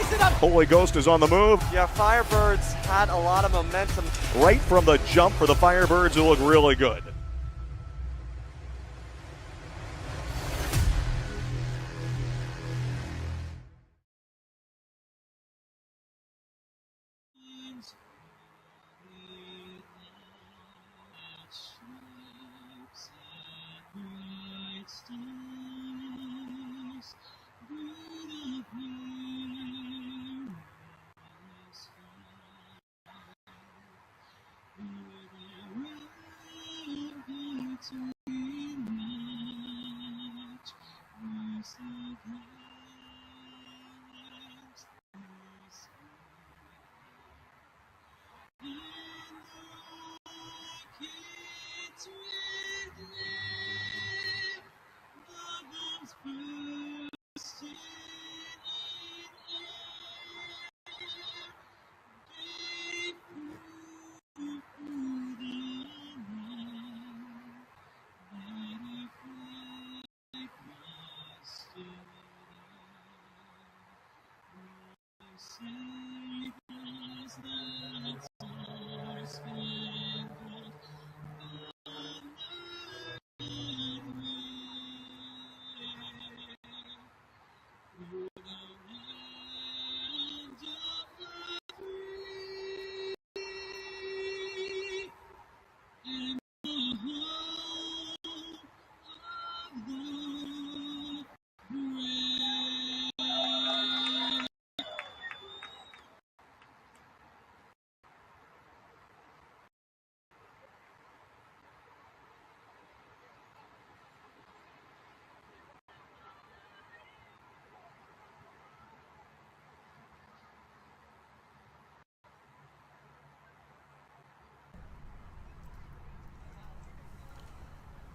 ties it up. Holy Ghost is on the move. Yeah, Firebirds had a lot of momentum. Right from the jump for the Firebirds, who look really good.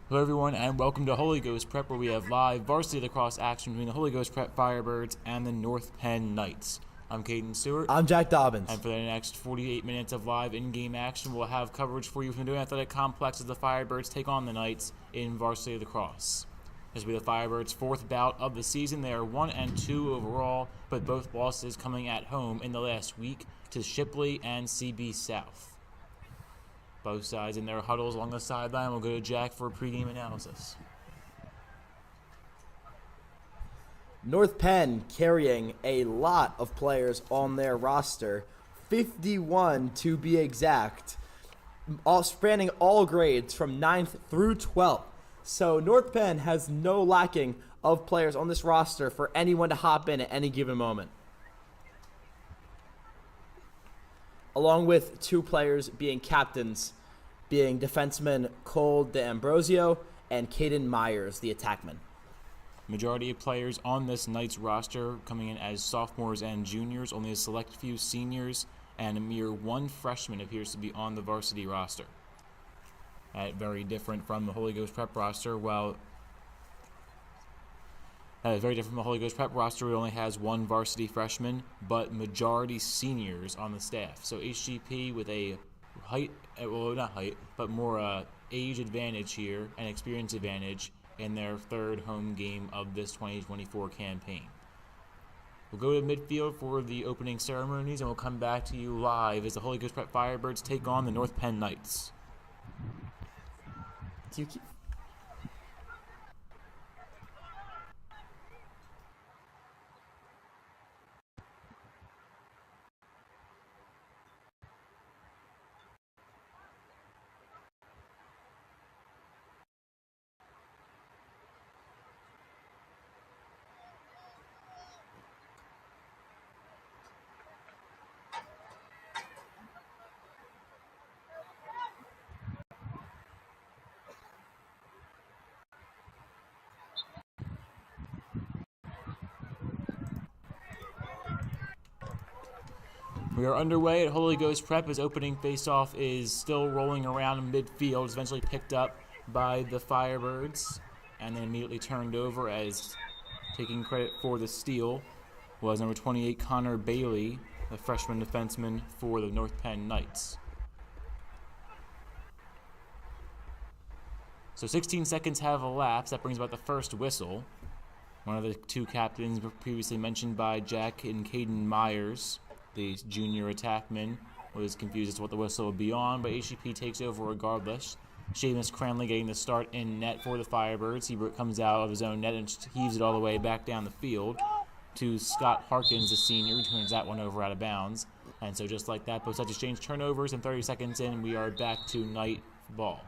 Hello everyone and welcome to Holy Ghost Prep, where we have live Varsity Lacrosse action between the Holy Ghost Prep Firebirds and the North Penn Knights. I'm Caden Stewart. I'm Jack Dobbins. And for the next 48 minutes of live in-game action, we'll have coverage for you from the New Athletic Complex as the Firebirds take on the Knights in Varsity Lacrosse. This will be the Firebirds' fourth bout of the season. They are 1-2 overall, but both losses coming at home in the last week to Shipley and CB South. Both sides in their huddles along the sideline. We'll go to Jack for a pregame analysis. North Penn carrying a lot of players on their roster, 51 to be exact, all spanning all grades from 9th through 12th. So North Penn has no lacking of players on this roster for anyone to hop in at any given moment. Along with two players being captains, being defenseman Cole D'Ambrosio and Caden Myers, the attackman. Majority of players on this Knights roster coming in as sophomores and juniors, only a select few seniors, and a mere one freshman appears to be on the varsity roster. Very different from the Holy Ghost Prep roster. While very different from the Holy Ghost Prep roster, it only has one varsity freshman, but majority seniors on the staff. So HGP with a more age advantage here and experience advantage in their third home game of this 2024 campaign. We'll go to midfield for the opening ceremonies, and we'll come back to you live as the Holy Ghost Prep Firebirds take on the North Penn Knights. Do you keep... We are underway at Holy Ghost Prep as opening faceoff is still rolling around in midfield. It's eventually picked up by the Firebirds and then immediately turned over, as taking credit for the steal was number 28 Connor Bailey, the freshman defenseman for the North Penn Knights. So 16 seconds have elapsed. That brings about the first whistle. One of the two captains previously mentioned by Jack and Caden Myers, the junior attackman, was confused as to what the whistle would be on, but HGP takes over regardless. Seamus Cranley getting the start in net for the Firebirds. He comes out of his own net and heaves it all the way back down the field to Scott Harkins, the senior, who turns that one over out of bounds. And so just like that, both sides exchange turnovers, and 30 seconds in, we are back to night ball.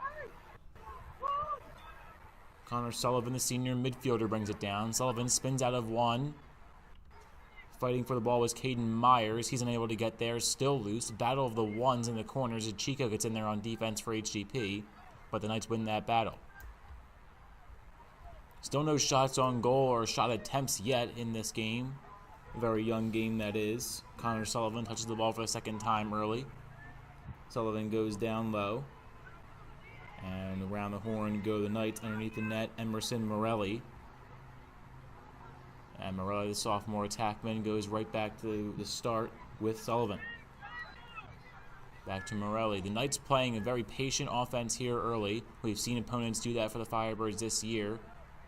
Connor Sullivan, the senior midfielder, brings it down. Sullivan spins out of one. Fighting for the ball was Caden Myers. He's unable to get there, still loose. Battle of the ones in the corners as Chico gets in there on defense for HGP, but the Knights win that battle. Still no shots on goal or shot attempts yet in this game. A very young game, that is. Connor Sullivan touches the ball for the second time early. Sullivan goes down low. And around the horn go the Knights underneath the net, Emerson Morelli. And Morelli, the sophomore attackman, goes right back to the start with Sullivan. Back to Morelli. The Knights playing a very patient offense here early. We've seen opponents do that for the Firebirds this year,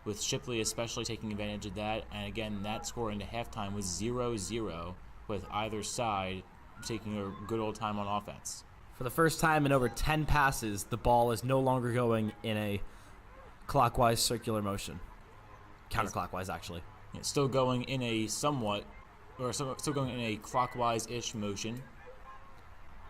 with Shipley especially taking advantage of that. And again, that score into halftime was 0-0, with either side taking a good old time on offense. For the first time in over 10 passes, the ball is no longer going in a clockwise circular motion. Counterclockwise, actually. It's still going in a still going in a clockwise-ish motion.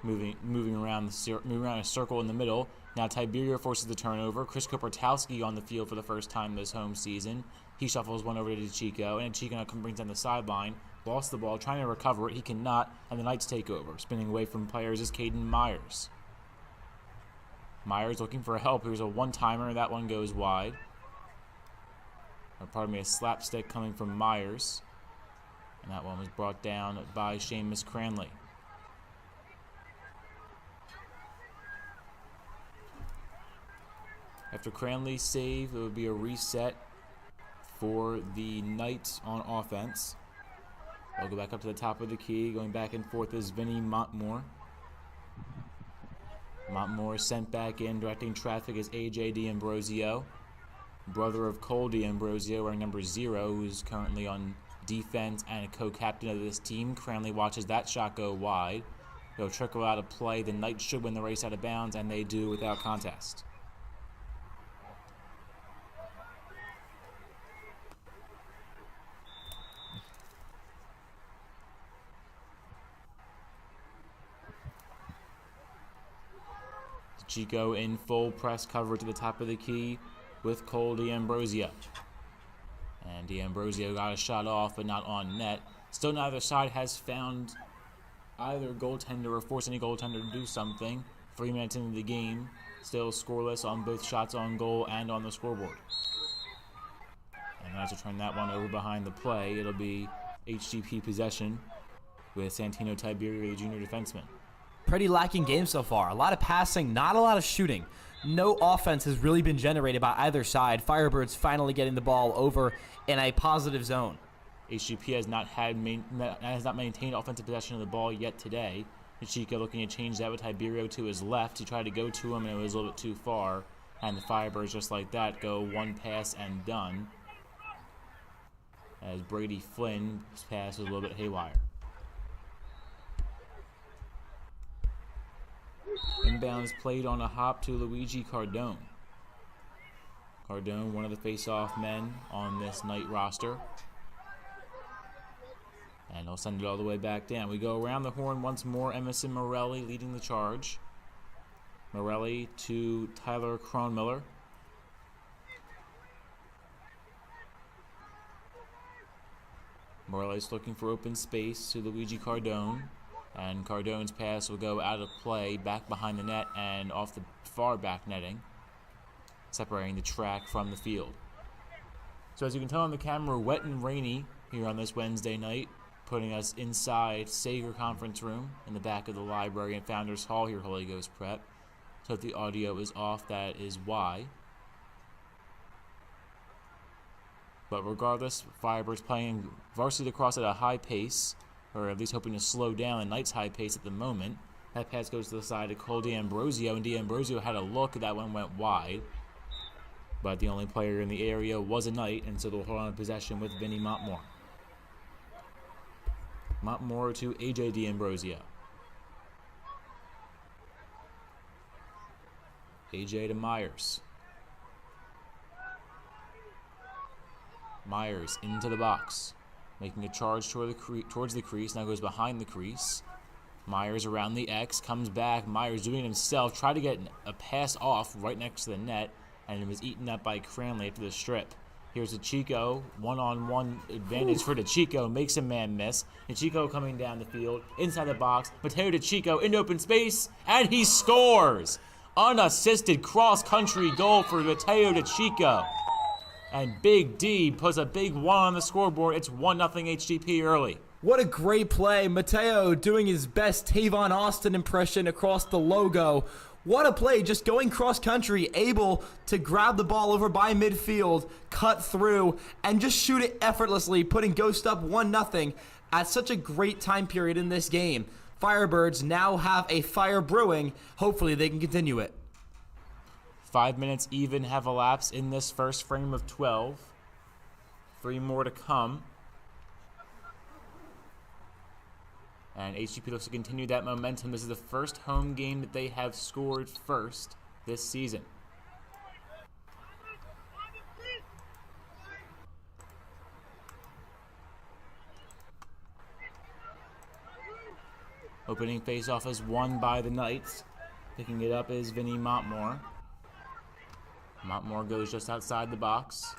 Moving around a circle in the middle. Now Tiberio forces the turnover. Chris Kopertowski on the field for the first time this home season. He shuffles one over to Chico, and Chico now brings down the sideline. Lost the ball, trying to recover it. He cannot, and the Knights take over. Spinning away from players is Caden Myers. Myers looking for help. Here's a one-timer. That one goes wide. Or pardon me, a slapstick coming from Myers. And that one was brought down by Seamus Cranley. After Cranley's save, it would be a reset for the Knights on offense. They'll go back up to the top of the key. Going back and forth is Vinny Montmore. Montmore is sent back in. Directing traffic is AJ D'Ambrosio, brother of Cole D'Ambrosio, wearing number 0, who's currently on defense and a co-captain of this team. Cranley watches that shot go wide. They'll trickle out of play. The Knights should win the race out of bounds, and they do without contest. Chico in full press coverage to the top of the key with Cole D'Ambrosio. And D'Ambrosio got a shot off, but not on net. Still neither side has found either goaltender or forced any goaltender to do something. 3 minutes into the game, still scoreless on both shots on goal and on the scoreboard. And as we turn that one over behind the play, it'll be HGP possession with Santino Tiberio, the junior defenseman. Pretty lacking game so far. A lot of passing, not a lot of shooting. No offense has really been generated by either side. Firebirds finally getting the ball over in a positive zone. HGP has not maintained offensive possession of the ball yet today. Chico looking to change that with Tiberio to his left. He tried to go to him, and it was a little bit too far. And the Firebirds, just like that, go one pass and done. As Brady Flynn's pass was a little bit haywire. Inbounds played on a hop to Luigi Cardone. Cardone, one of the face-off men on this Knight roster. And he'll send it all the way back down. We go around the horn once more. Emerson Morelli leading the charge. Morelli to Tyler Cronmiller. Morelli's looking for open space to Luigi Cardone. And Cardone's pass will go out of play, back behind the net and off the far back netting, separating the track from the field. So as you can tell on the camera, wet and rainy here on this Wednesday night, putting us inside Sager Conference Room in the back of the library and Founders Hall here, Holy Ghost Prep. So if the audio is off, that is why. But regardless, Firebirds playing Varsity Lacrosse at a high pace, or at least hoping to slow down the Knights' high pace at the moment. That pass goes to the side of Cole D'Ambrosio, and D'Ambrosio had a look. That one went wide. but the only player in the area was a Knight, and so they'll hold on to possession with Vinny Montmore. Montmore to AJ D'Ambrosio. AJ to Myers. Myers into the box, making a charge towards the crease. Now goes behind the crease. Myers around the X, comes back. Myers doing it himself, tried to get a pass off right next to the net, and it was eaten up by Cranley after the strip. Here's Chico, one-on-one advantage for Chico, makes a man miss. Chico coming down the field, inside the box. Mateo Chico into open space, and he scores! Unassisted cross-country goal for Mateo Chico. And Big D puts a big 1 on the scoreboard. It's 1-0 HGP early. What a great play. Mateo doing his best Tavon Austin impression across the logo. What a play, just going cross-country, able to grab the ball over by midfield, cut through, and just shoot it effortlessly, putting Ghost up 1-0 at such a great time period in this game. Firebirds now have a fire brewing. Hopefully they can continue it. 5 minutes even have elapsed in this first frame of 12. 3 more to come. And HGP looks to continue that momentum. This is the first home game that they have scored first this season. Opening faceoff is won by the Knights. Picking it up is Vinny Montmore. Montmore goes just outside the box.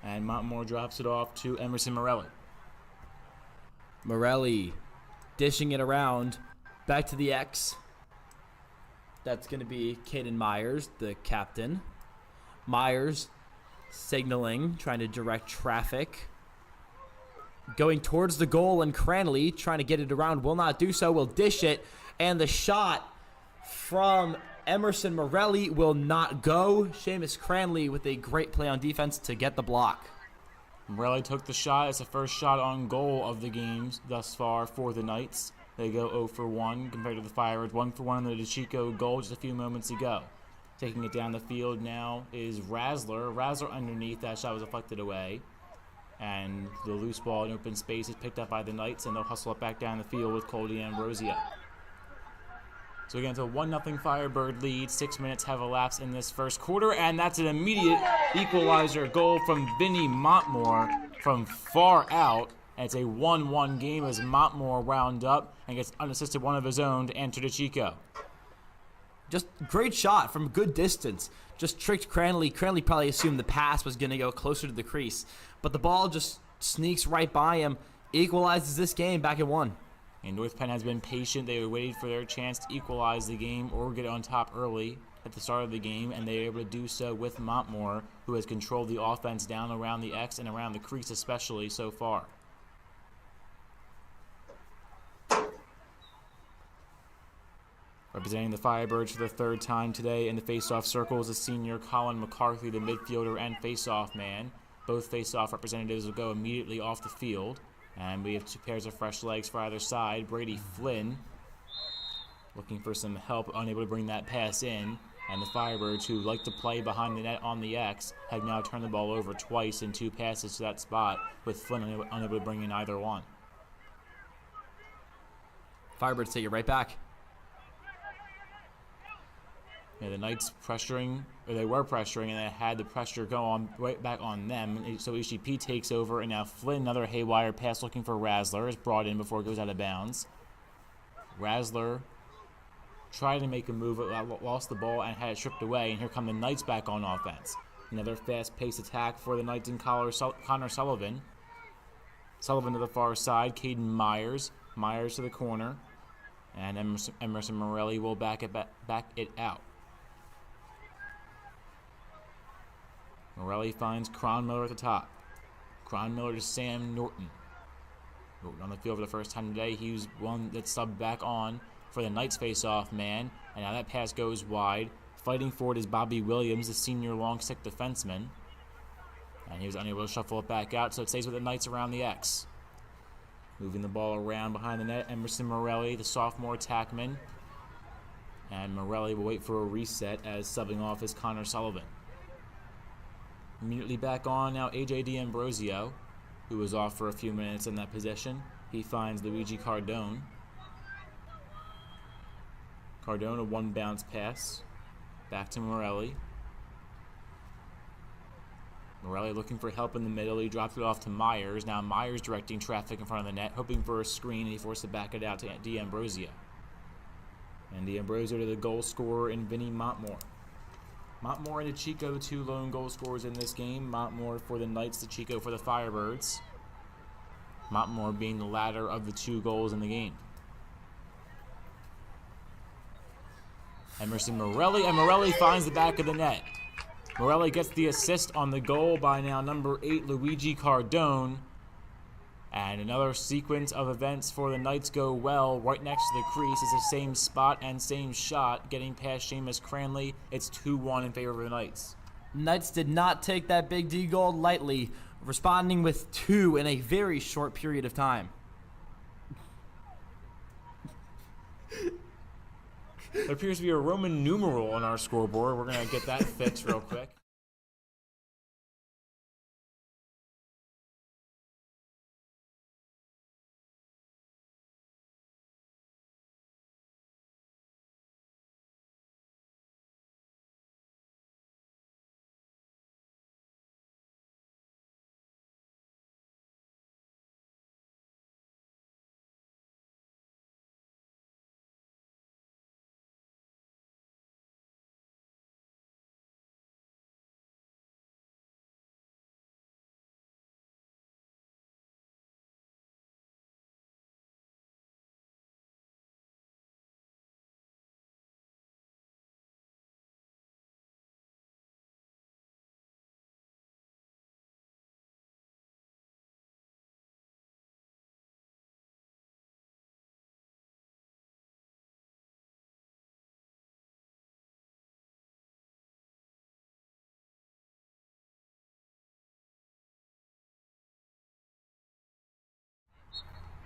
And Montmore drops it off to Emerson Morelli. Morelli dishing it around. Back to the X. That's going to be Caden Myers, the captain. Myers signaling, trying to direct traffic. Going towards the goal, and Cranley trying to get it around. Will not do so. Will dish it. And the shot from Emerson Morelli will not go. Seamus Cranley with a great play on defense to get the block. Morelli took the shot. It's the first shot on goal of the games thus far for the Knights. They go 0 for 1 compared to the Firebirds. 1 for 1 on the DeChico goal just a few moments ago. Taking it down the field now is Razzler. Razzler underneath. That shot was deflected away. And the loose ball in open space is picked up by the Knights, and they'll hustle it back down the field with Cole D'Ambrosio. So again, it's a 1-0 Firebird lead. 6 minutes have elapsed in this first quarter, and that's an immediate equalizer goal from Vinny Montmore from far out. And it's a 1-1 game as Montmore wound up and gets unassisted one of his own to enter DeChico. Just great shot from good distance. Just tricked Cranley. Cranley probably assumed the pass was going to go closer to the crease, but the ball just sneaks right by him, equalizes this game back at 1. And North Penn has been patient. They were waiting for their chance to equalize the game or get on top early at the start of the game, and they were able to do so with Montmore, who has controlled the offense down around the X and around the crease especially so far. Representing the Firebirds for the third time today in the faceoff circle is the senior Colin McCarthy, the midfielder and faceoff man. Both faceoff representatives will go immediately off the field. And we have 2 pairs of fresh legs for either side. Brady Flynn looking for some help, unable to bring that pass in. And the Firebirds, who like to play behind the net on the X, have now turned the ball over twice in 2 passes to that spot, with Flynn unable to bring in either one. Firebirds take it right back. Yeah, the Knights pressuring, or they were pressuring, and they had the pressure go on right back on them. So HGP takes over, and now Flynn, another haywire pass looking for Razzler, is brought in before it goes out of bounds. Razzler tried to make a move, lost the ball, and had it stripped away, and here come the Knights back on offense. Another fast-paced attack for the Knights and Connor Sullivan. Sullivan to the far side, Caden Myers. Myers to the corner, and Emerson Morelli will back it out. Morelli finds Cronmiller at the top. Cronmiller to Sam Norton. Norton on the field for the first time today. He was one that subbed back on for the Knights face-off man. And now that pass goes wide. Fighting for it is Bobby Williams, the senior long stick defenseman. And he was unable to shuffle it back out, so it stays with the Knights around the X. Moving the ball around behind the net, Emerson Morelli, the sophomore attackman. And Morelli will wait for a reset as subbing off is Connor Sullivan. Immediately back on now A.J. D'Ambrosio, who was off for a few minutes in that position. He finds Luigi Cardone. Cardone, a one bounce pass. Back to Morelli. Morelli looking for help in the middle. He dropped it off to Myers. Now Myers directing traffic in front of the net, hoping for a screen, and he forced to back it out to D'Ambrosio. And D'Ambrosio to the goal scorer in Vinny Montmore. Montmore and DeChico, 2 lone goal scorers in this game. Montmore for the Knights, DeChico for the Firebirds. Montmore being the latter of the 2 goals in the game. Emerson Morelli, and Morelli finds the back of the net. Morelli gets the assist on the goal by now number 8, Luigi Cardone. And another sequence of events for the Knights go well. Right next to the crease is the same spot and same shot, getting past Seamus Cranley. It's 2-1 in favor of the Knights. Knights did not take that big D goal lightly, responding with 2 in a very short period of time. There appears to be a Roman numeral on our scoreboard. We're going to get that fixed real quick.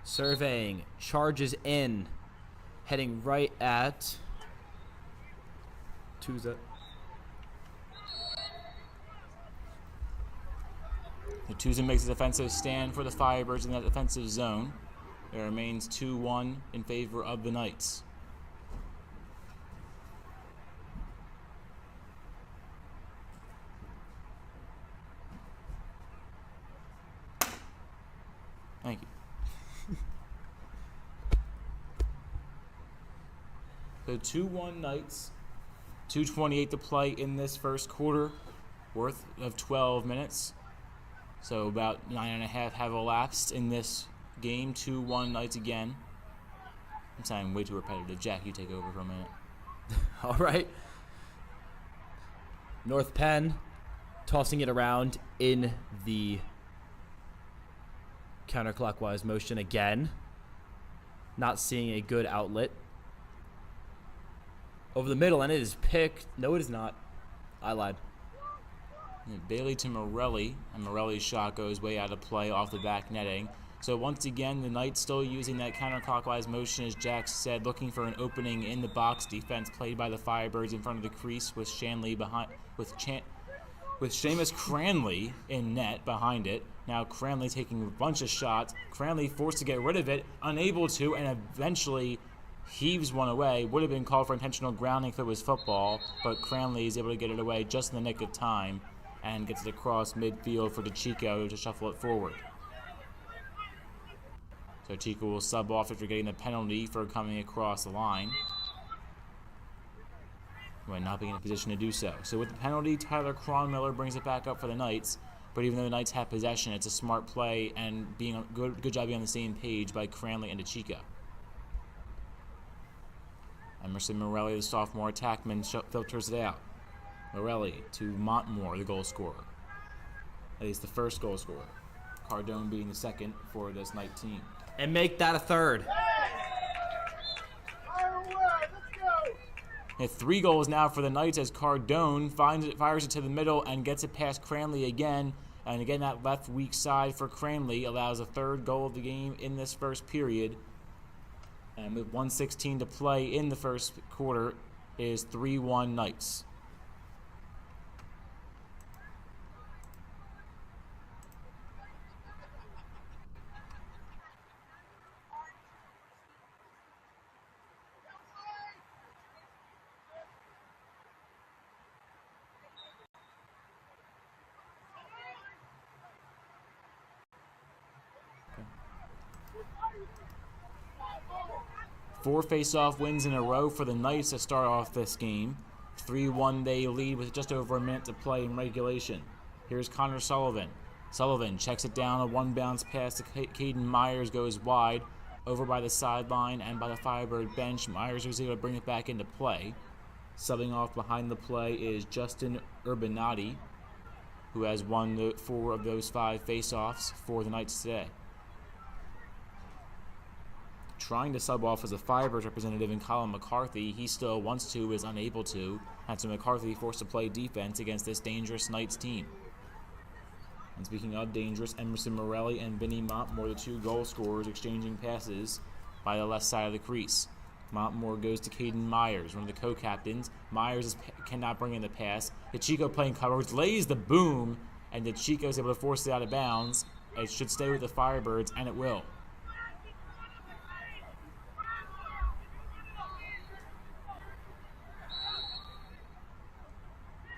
Surveying, charges in, heading right at Tuza. Tuza makes a defensive stand for the Firebirds in that defensive zone. It remains 2-1 in favor of the Knights. Thank you. So 2-1 Knights, 2:28 to play in this first quarter, worth of 12 minutes. So about 9.5 have elapsed in this game. 2-1 Knights again. I'm sounding way too repetitive. Jack, you take over for a minute. All right. North Penn tossing it around in the counterclockwise motion again. Not seeing a good outlet. Over the middle, and it is picked. No, it is not. I lied. And Bailey to Morelli, and Morelli's shot goes way out of play off the back netting. So once again, the Knights still using that counterclockwise motion, as Jack said, looking for an opening in the box. Defense played by the Firebirds in front of the crease with Shanley behind, with Seamus Cranley in net behind it. Now Cranley taking a bunch of shots. Cranley forced to get rid of it, unable to, and eventually heaves one away. Would have been called for intentional grounding if it was football, but Cranley is able to get it away just in the nick of time and gets it across midfield for DeChico to shuffle it forward. So Chico will sub off after getting the penalty for coming across the line, when not being in a position to do so. So with the penalty, Tyler Cronmiller brings it back up for the Knights. But even though the Knights have possession, it's a smart play and being a good job being on the same page by Cranley and DeChico. Emerson Morelli, the sophomore attackman, filters it out. Morelli to Montmore, the goal scorer. At least the first goal scorer. Cardone being the second for this Knight team. And make that a third. And 3 goals now for the Knights as Cardone fires it to the middle and gets it past Cranley again. And again, that left weak side for Cranley allows a third goal of the game in this first period. And with 1:16 to play in the first quarter, it is 3-1 Knights. Four face-off wins in a row for the Knights to start off this game. 3-1 they lead with just over a minute to play in regulation. Here's Connor Sullivan. Sullivan checks it down, a one bounce pass to Caden Myers goes wide, over by the sideline and by the Firebird bench. Myers was able to bring it back into play. Subbing off behind the play is Justin Urbanati, who has won 4 of those 5 face-offs for the Knights today. Trying to sub off as a Firebirds representative in Colin McCarthy. He still wants to, is unable to. And so McCarthy forced to play defense against this dangerous Knights team. And speaking of dangerous, Emerson Morelli and Vinny Montmore, the 2 goal scorers, exchanging passes by the left side of the crease. Montmore goes to Caden Myers, one of the co-captains. Myers cannot bring in the pass. DeChico playing coverage, lays the boom, and DeChico is able to force it out of bounds. It should stay with the Firebirds, and it will.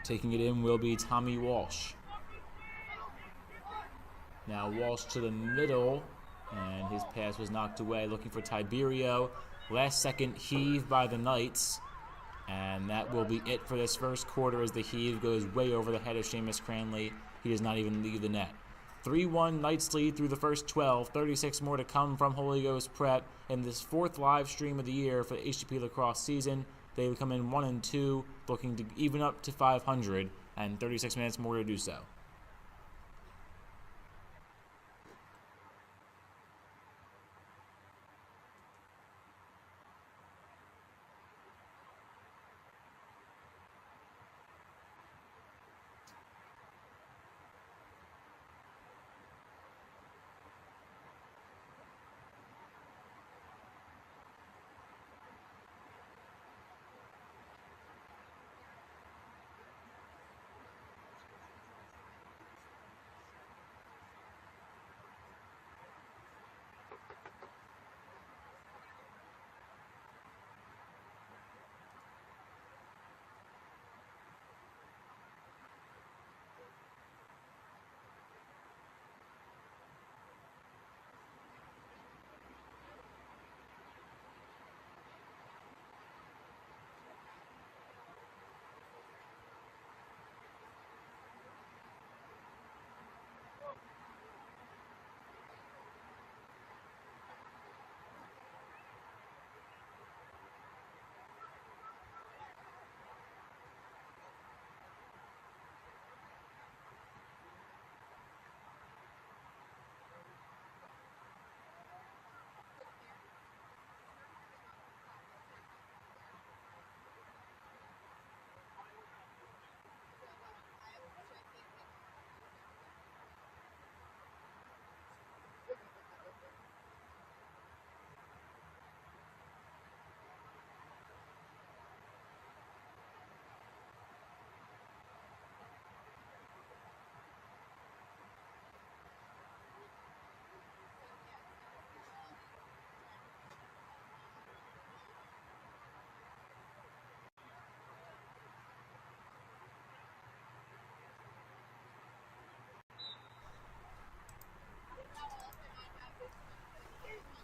Taking it in will be Tommy Walsh. Now Walsh to the middle, and his pass was knocked away, looking for Tiberio. Last second heave by the Knights, and that will be it for this first quarter as the heave goes way over the head of Seamus Cranley. He does not even leave the net. 3-1 Knights lead through the first 12. 36 more to come from Holy Ghost Prep in this 4th live stream of the year for the HGP Lacrosse season. They will come in 1-2, looking to even up to 500, and 36 minutes more to do so.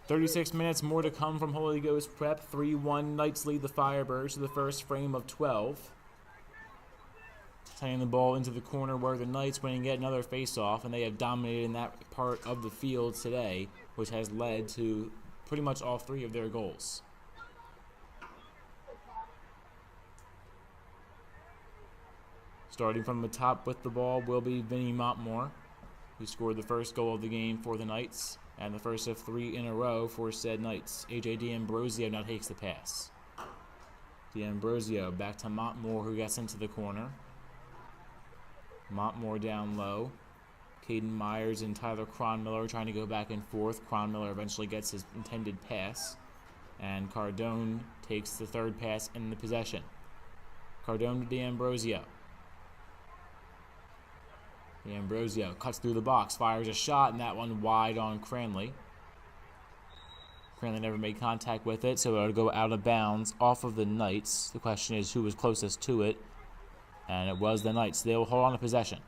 "36 minutes more to come from Holy Ghost Prep. 3-1 Knights lead the Firebirds to the first frame of 12. Sending the ball into the corner where the Knights win and get another face-off, and they have dominated in that part of the field today, which has led to pretty much all 3 of their goals. Starting from the top with the ball will be Vinny Montmore, who scored the first goal of the game for the Knights, and the first of 3 in a row for said Knights. AJ D'Ambrosio now takes the pass. D'Ambrosio back to Montmore, who gets into the corner. Montmore down low. Caden Myers and Tyler Cronmiller trying to go back and forth. Cronmiller eventually gets his intended pass, and Cardone takes the third pass in the possession. Cardone to D'Ambrosio. D'Ambrosio cuts through the box, fires a shot, and that one wide on Cranley. Cranley never made contact with it, so it'll go out of bounds off of the Knights. The question is who was closest to it, and it was the Knights. They will hold on to possession.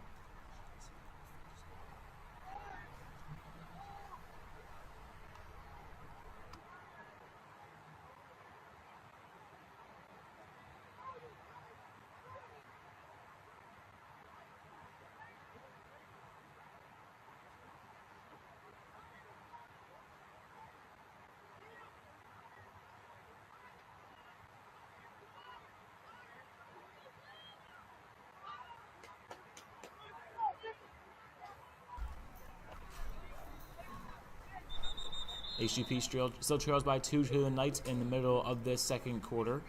HGP still trails by 2 to the Knights in the middle of this second quarter.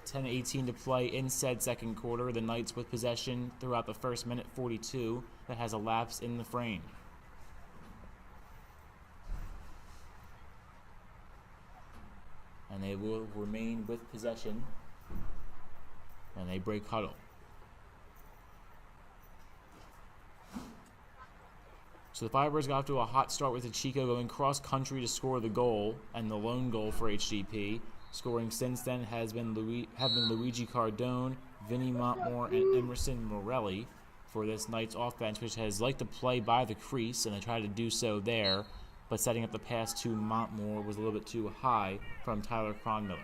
10:18 to play in said second quarter. The Knights with possession throughout the first minute 42 that has elapsed in the frame. And they will remain with possession. And they break huddle. So the Firebirds got off to a hot start with Chico going cross-country to score the goal, and the lone goal for HGP. Scoring since then have been Luigi Cardone, Vinny Montmore, and Emerson Morelli for this Knights offense, which has liked to play by the crease, and they tried to do so there, but setting up the pass to Montmore was a little bit too high from Tyler Cronmiller.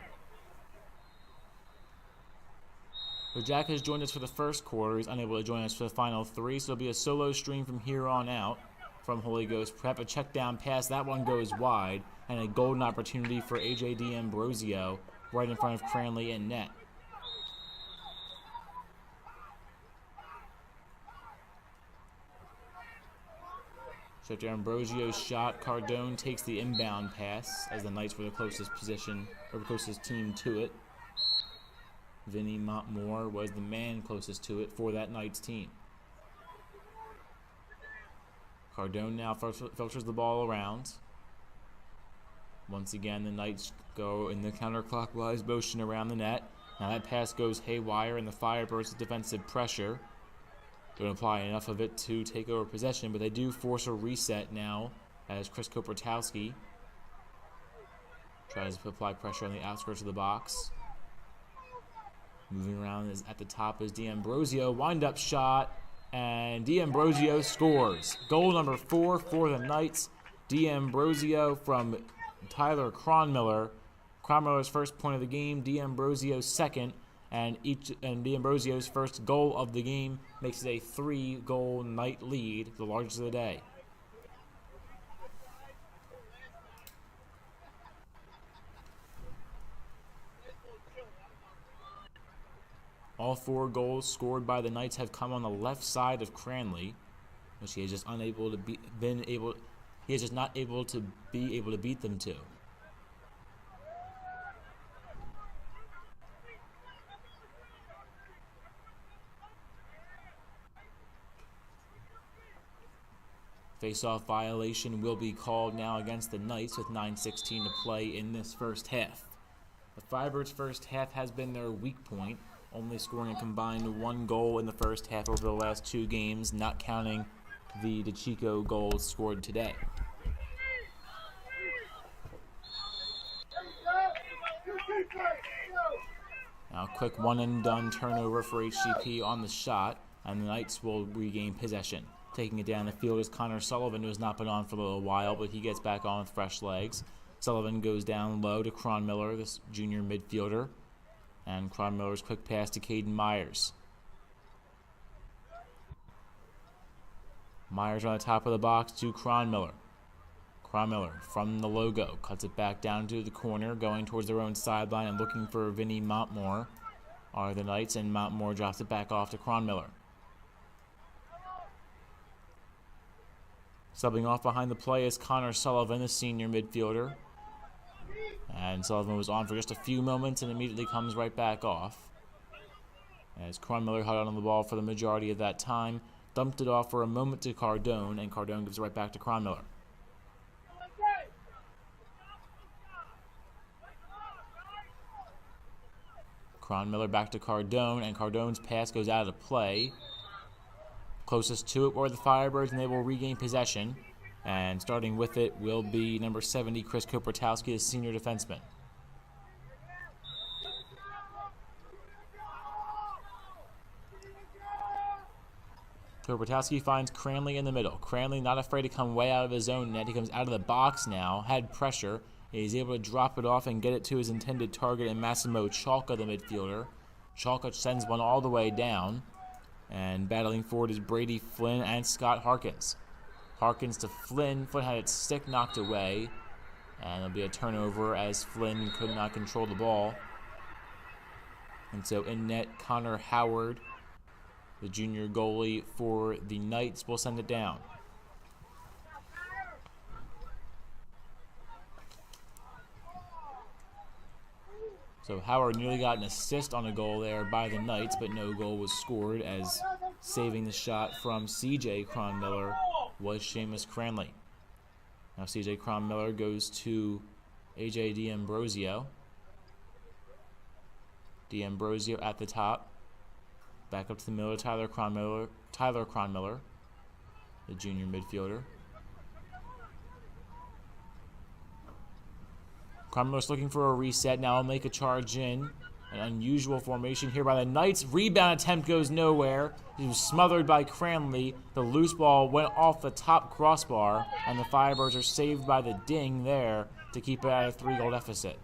So Jack has joined us for the first quarter. He's unable to join us for the final 3, so it'll be a solo stream from here on out from Holy Ghost Prep. A check down pass, that one goes wide, and a golden opportunity for AJ D'Ambrosio right in front of Cranley in net. So D'Ambrosio's shot, Cardone takes the inbound pass as the Knights were the closest position, or the closest team to it. Vinny Montmore was the man closest to it for that Knights team. Cardone now filters the ball around. Once again, the Knights go in the counterclockwise motion around the net. Now that pass goes haywire, and the Firebirds' defensive pressure don't apply enough of it to take over possession, but they do force a reset now as Chris Kopratowski tries to apply pressure on the outskirts of the box. Moving around at the top is D'Ambrosio. Wind-up shot, and D'Ambrosio scores. Goal number 4 for the Knights. D'Ambrosio from Tyler Cronmiller. Cronmiller's first point of the game, D'Ambrosio's second, and D'Ambrosio's first goal of the game makes it a 3-goal Knight lead, the largest of the day. All 4 goals scored by the Knights have come on the left side of Cranley, which he is just not able to beat them to. Face-off violation will be called now against the Knights with 9:16 to play in this first half. The Firebirds' first half has been their weak point, only scoring a combined 1 goal in the first half over the last 2 games, not counting the DeChico goals scored today. Now, quick one-and-done turnover for HGP on the shot, and the Knights will regain possession. Taking it down the field is Connor Sullivan, who has not been on for a little while, but he gets back on with fresh legs. Sullivan goes down low to Cronmiller, this junior midfielder, and Cronmiller's quick pass to Caden Myers. Myers on the top of the box to Cronmiller. Cronmiller from the logo cuts it back down to the corner, going towards their own sideline and looking for Vinny Montmore are the Knights, and Montmore drops it back off to Cronmiller. Subbing off behind the play is Connor Sullivan, the senior midfielder. And Sullivan was on for just a few moments and immediately comes right back off, as Cronmiller held on the ball for the majority of that time. dumped it off for a moment to Cardone, and Cardone gives it right back to Cronmiller. Cronmiller back to Cardone, and Cardone's pass goes out of play. Closest to it were the Firebirds, and they will regain possession. And starting with it will be number 70, Chris Kopratowski, the senior defenseman. Kopratowski finds Cranley in the middle. Cranley not afraid to come way out of his own net. He comes out of the box now, had pressure. He's able to drop it off and get it to his intended target in Massimo Chalka, the midfielder. Chalka sends one all the way down. And battling forward is Brady Flynn and Scott Harkins. Harkins to Flynn. Flynn had its stick knocked away. And it'll be a turnover as Flynn could not control the ball. And so in net, Connor Howard, the junior goalie for the Knights, will send it down. So Howard nearly got an assist on a goal there by the Knights, but no goal was scored, as saving the shot from C.J. Cronmiller was Seamus Cranley. Now C.J. Cronmiller goes to A.J. D'Ambrosio. D'Ambrosio at the top. Back up to the middle, Tyler Cronmiller, the junior midfielder. Cronmiller's looking for a reset. Now he'll make a charge in. An unusual formation here by the Knights. Rebound attempt goes nowhere. He was smothered by Cranley. The loose ball went off the top crossbar, and the Firebirds are saved by the ding there to keep it at a 3-goal deficit.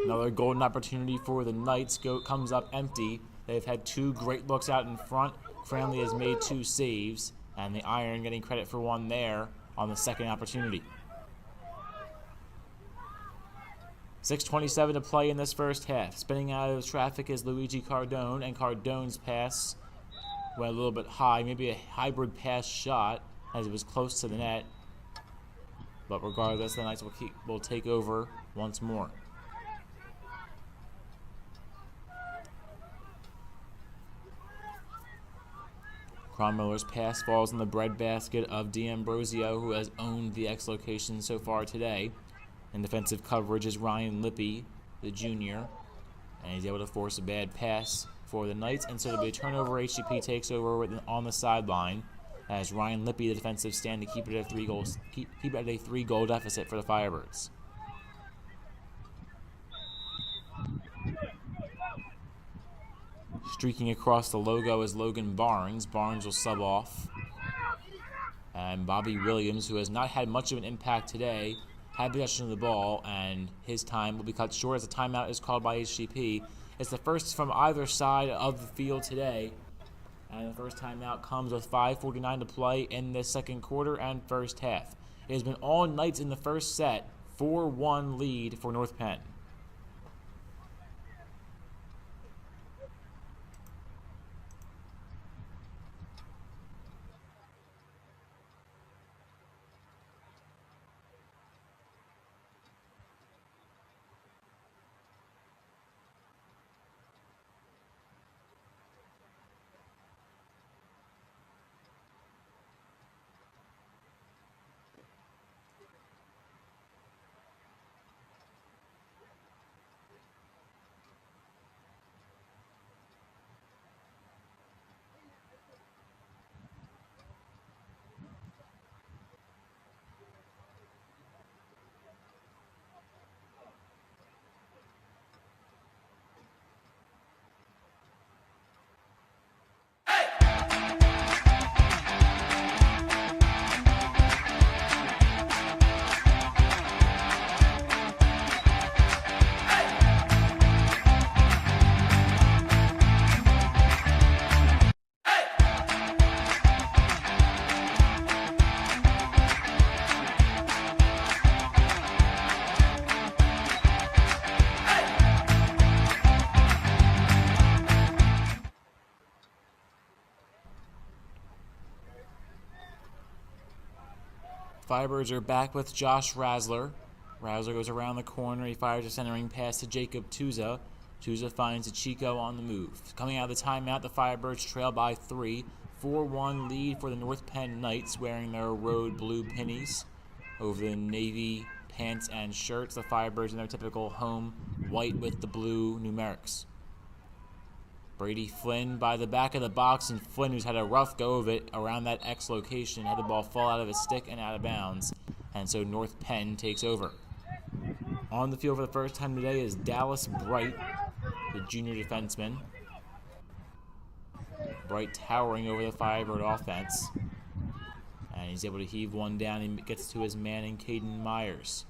Another golden opportunity for the Knights comes up empty. They've had 2 great looks out in front. Cranley has made 2 saves, and the Iron getting credit for 1 there on the second opportunity. 6:27 to play in this first half. Spinning out of traffic is Luigi Cardone, and Cardone's pass went a little bit high, maybe a hybrid pass shot as it was close to the net. But regardless, the Knights will take over once more. Cronmiller's pass falls in the breadbasket of D'Ambrosio, who has owned the X location so far today. In defensive coverage is Ryan Lippy, the junior, and he's able to force a bad pass for the Knights, and so it'll be a turnover. HGP takes over on the sideline as Ryan Lippy, the defensive stand, to keep it at 3 goals, keep it at a 3-goal deficit for the Firebirds. Streaking across the logo is Logan Barnes. Barnes will sub off. And Bobby Williams, who has not had much of an impact today, had possession of the ball, and his time will be cut short as a timeout is called by HGP. It's the first from either side of the field today. And the first timeout comes with 5:49 to play in the second quarter and first half. It has been all Knights in the first set. 4-1 lead for North Penn. Firebirds are back with Josh Razzler. Razzler goes around the corner. He fires a centering pass to Jacob Tuza. Souza finds Chico on the move. Coming out of the timeout, the Firebirds trail by 3. 4-1 lead for the North Penn Knights, wearing their road blue pennies over the navy pants and shirts. The Firebirds in their typical home white with the blue numerics. Brady Flynn by the back of the box, and Flynn, who's had a rough go of it around that X location, had the ball fall out of his stick and out of bounds, and so North Penn takes over. On the field for the first time today is Dallas Bright, the junior defenseman. Bright towering over the Firebird offense. And he's able to heave one down and gets to his man in Caden Myers.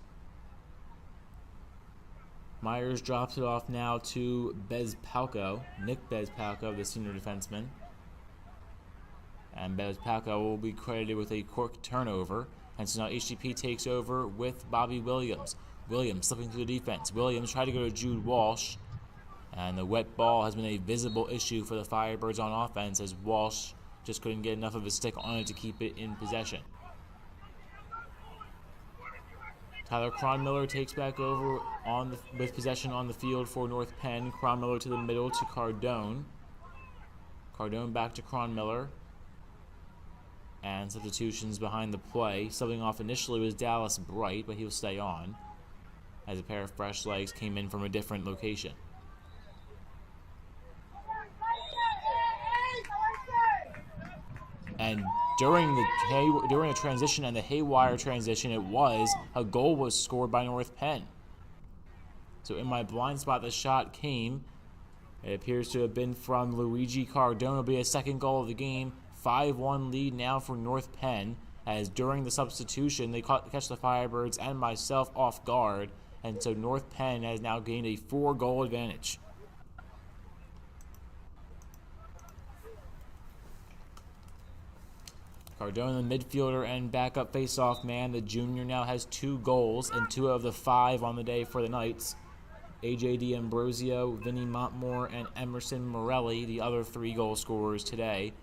Myers drops it off now to Bezpalko, Nick Bezpalko, the senior defenseman. And Bezpalko will be credited with a cork turnover. And so now HGP takes over with Bobby Williams. Williams slipping through the defense. Williams tried to go to Jude Walsh. And the wet ball has been a visible issue for the Firebirds on offense, as Walsh just couldn't get enough of his stick on it to keep it in possession. Tyler Cronmiller takes back over with possession on the field for North Penn. Cronmiller to the middle to Cardone. Cardone back to Cronmiller. And substitutions behind the play. Subbing off initially was Dallas Bright, but he'll stay on, as a pair of fresh legs came in from a different location. And during the transition and the haywire transition, a goal was scored by North Penn. So in my blind spot, the shot came. It appears to have been from Luigi Cardone. It'll be a second goal of the game. 5-1 lead now for North Penn, as during the substitution, they catch the Firebirds and myself off guard. And so North Penn has now gained a 4-goal advantage. Cardone, the midfielder and backup face-off man, the junior, now has 2 goals and 2 of the 5 on the day for the Knights. AJ D'Ambrosio, Vinny Montmore, and Emerson Morelli, the other 3 goal scorers today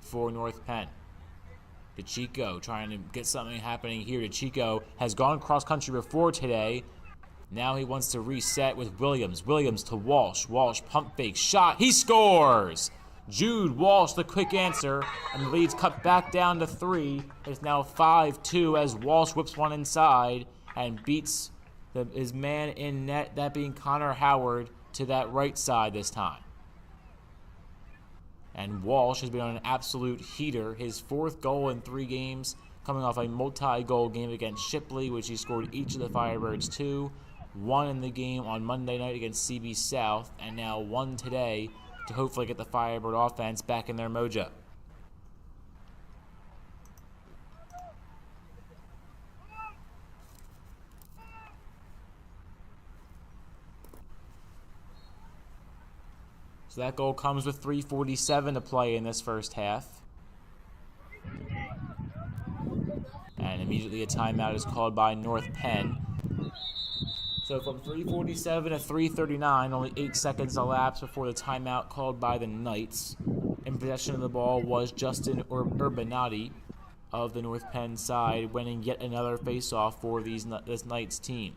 for North Penn. DeChico trying to get something happening here. DeChico has gone cross-country before today. Now he wants to reset with Williams. Williams to Walsh. Walsh pump fake shot. He scores! Jude Walsh, the quick answer, and the lead's cut back down to 3. It's now 5-2 as Walsh whips one inside and beats his man in net, that being Connor Howard, to that right side this time. And Walsh has been on an absolute heater, his 4th goal in 3 games, coming off a multi-goal game against Shipley, which he scored each of the Firebirds 2, 1 in the game on Monday night against CB South, and now 1 today to hopefully get the Firebird offense back in their mojo. So that goal comes with 3:47 to play in this first half. And immediately a timeout is called by North Penn. So from 3:47 to 3:39, only 8 seconds elapsed before the timeout called by the Knights. In possession of the ball was Justin Urbanati of the North Penn side, winning yet another face-off for this Knights team.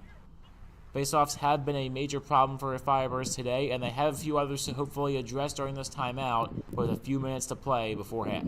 Face-offs have been a major problem for the Firebirds today, and they have a few others to hopefully address during this timeout with a few minutes to play before half.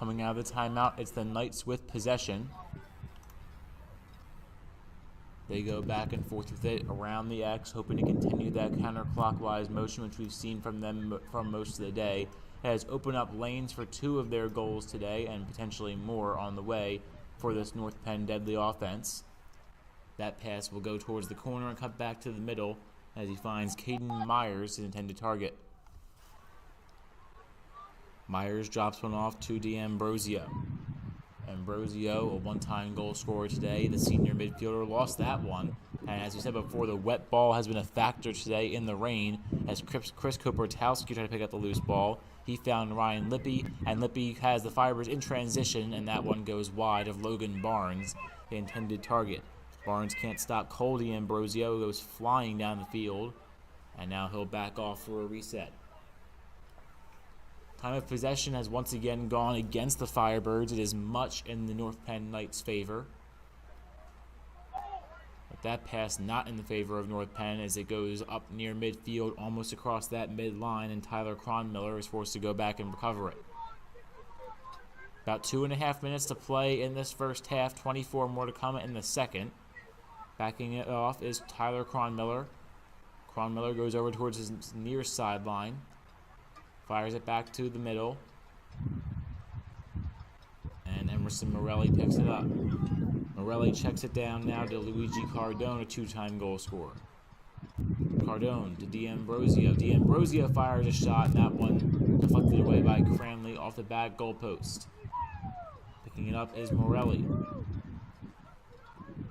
Coming out of the timeout, it's the Knights with possession. They go back and forth with it around the X, hoping to continue that counterclockwise motion, which we've seen from them from most of the day. It has opened up lanes for 2 of their goals today and potentially more on the way for this North Penn deadly offense. That pass will go towards the corner and cut back to the middle as he finds Caden Myers, his intended target. Myers drops one off to D'Ambrosio. Ambrosio, a one-time goal scorer today, the senior midfielder, lost that one. And as we said before, the wet ball has been a factor today in the rain as Chris Kopertowski tried to pick up the loose ball. He found Ryan Lippy, and Lippy has the Firebirds in transition, and that one goes wide of Logan Barnes, the intended target. Barnes can't stop Cole D'Ambrosio, goes flying down the field, and now he'll back off for a reset. Time of possession has once again gone against the Firebirds. It is much in the North Penn Knights' favor. But that pass not in the favor of North Penn as it goes up near midfield, almost across that midline, and Tyler Cronmiller is forced to go back and recover it. About 2.5 minutes to play in this first half, 24 more to come in the second. Backing it off is Tyler Cronmiller. Cronmiller goes over towards his near sideline. Fires it back to the middle. And Emerson Morelli picks it up. Morelli checks it down now to Luigi Cardone, a 2-time goal scorer. Cardone to D'Ambrosio. D'Ambrosio fires a shot, and that one deflected away by Cranley off the back goal post. Picking it up is Morelli.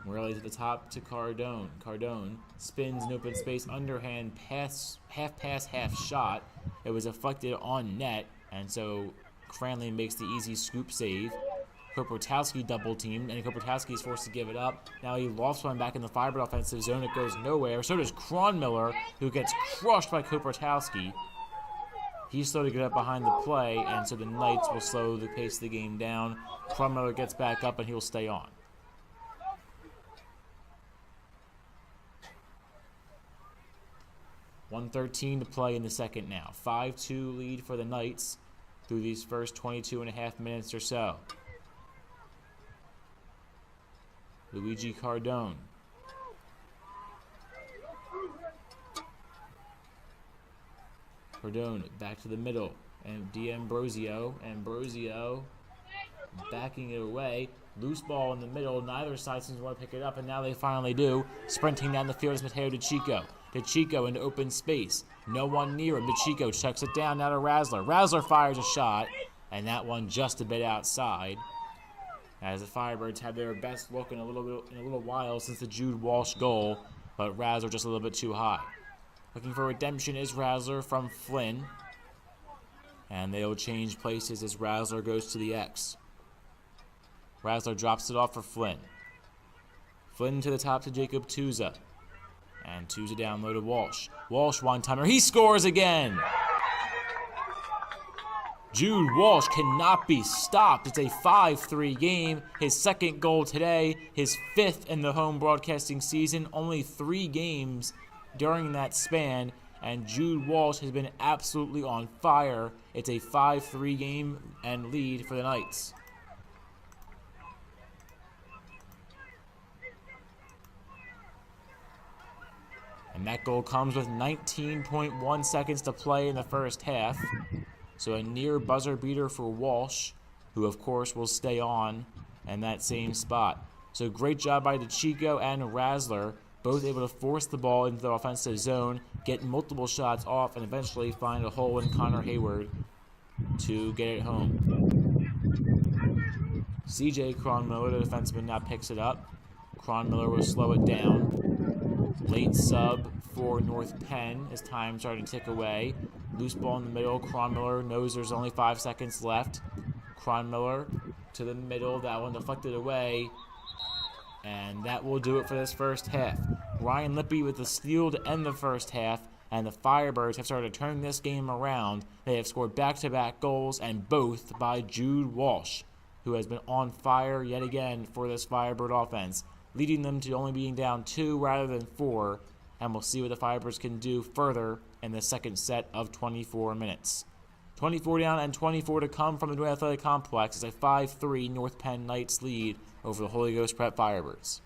Morelli to the top to Cardone. Cardone spins in open space, underhand pass, half shot. It was deflected on net, and so Cranley makes the easy scoop save. Kopertowski double teamed, and Kopertowski is forced to give it up. Now he lofts one back in the Firebird offensive zone. It goes nowhere. So does Cronmiller, who gets crushed by Kopertowski. He's slow to get up behind the play, and so the Knights will slow the pace of the game down. Cronmiller gets back up, and he'll stay on. .113 to play in the second now. 5-2 lead for the Knights through these first 22.5 minutes or so. Luigi Cardone. Cardone back to the middle. And D'Ambrosio. Ambrosio backing it away. Loose ball in the middle. Neither side seems to want to pick it up, and now they finally do. Sprinting down the field is Mateo DeChico. DeChico into open space. No one near him. DeChico checks it down now to Razzler. Razzler fires a shot, and that one just a bit outside. As the Firebirds had their best look in a little while since the Jude Walsh goal, but Razzler just a little bit too high. Looking for redemption is Razzler from Flynn, and they'll change places as Razzler goes to the X. Razzler drops it off for Flynn. Flynn to the top to Jacob Tuza. And Tuza down low to Walsh. Walsh one-timer. He scores again! Jude Walsh cannot be stopped. It's a 5-3 game. His second goal today. His 5th in the home broadcasting season. Only 3 games during that span. And Jude Walsh has been absolutely on fire. It's a 5-3 game and lead for the Knights. And that goal comes with 19.1 seconds to play in the first half. So a near buzzer beater for Walsh, who of course will stay on in that same spot. So great job by DeChico and Razzler, both able to force the ball into the offensive zone, get multiple shots off, and eventually find a hole in Connor Hayward to get it home. CJ Cronmiller, the defenseman, now picks it up. Cronmiller will slow it down. Late sub for North Penn as time started to tick away. Loose ball in the middle. Cronmiller knows there's only 5 seconds left. Cronmiller to the middle. That one deflected away. And that will do it for this first half. Ryan Lippy with the steal to end the first half. And the Firebirds have started to turn this game around. They have scored back-to-back goals, and both by Jude Walsh, who has been on fire yet again for this Firebird offense, leading them to only being down 2 rather than 4, and we'll see what the Firebirds can do further in the second set of 24 minutes. 24 down and 24 to come from the New Athletic Complex as a 5-3 North Penn Knights lead over the Holy Ghost Prep Firebirds.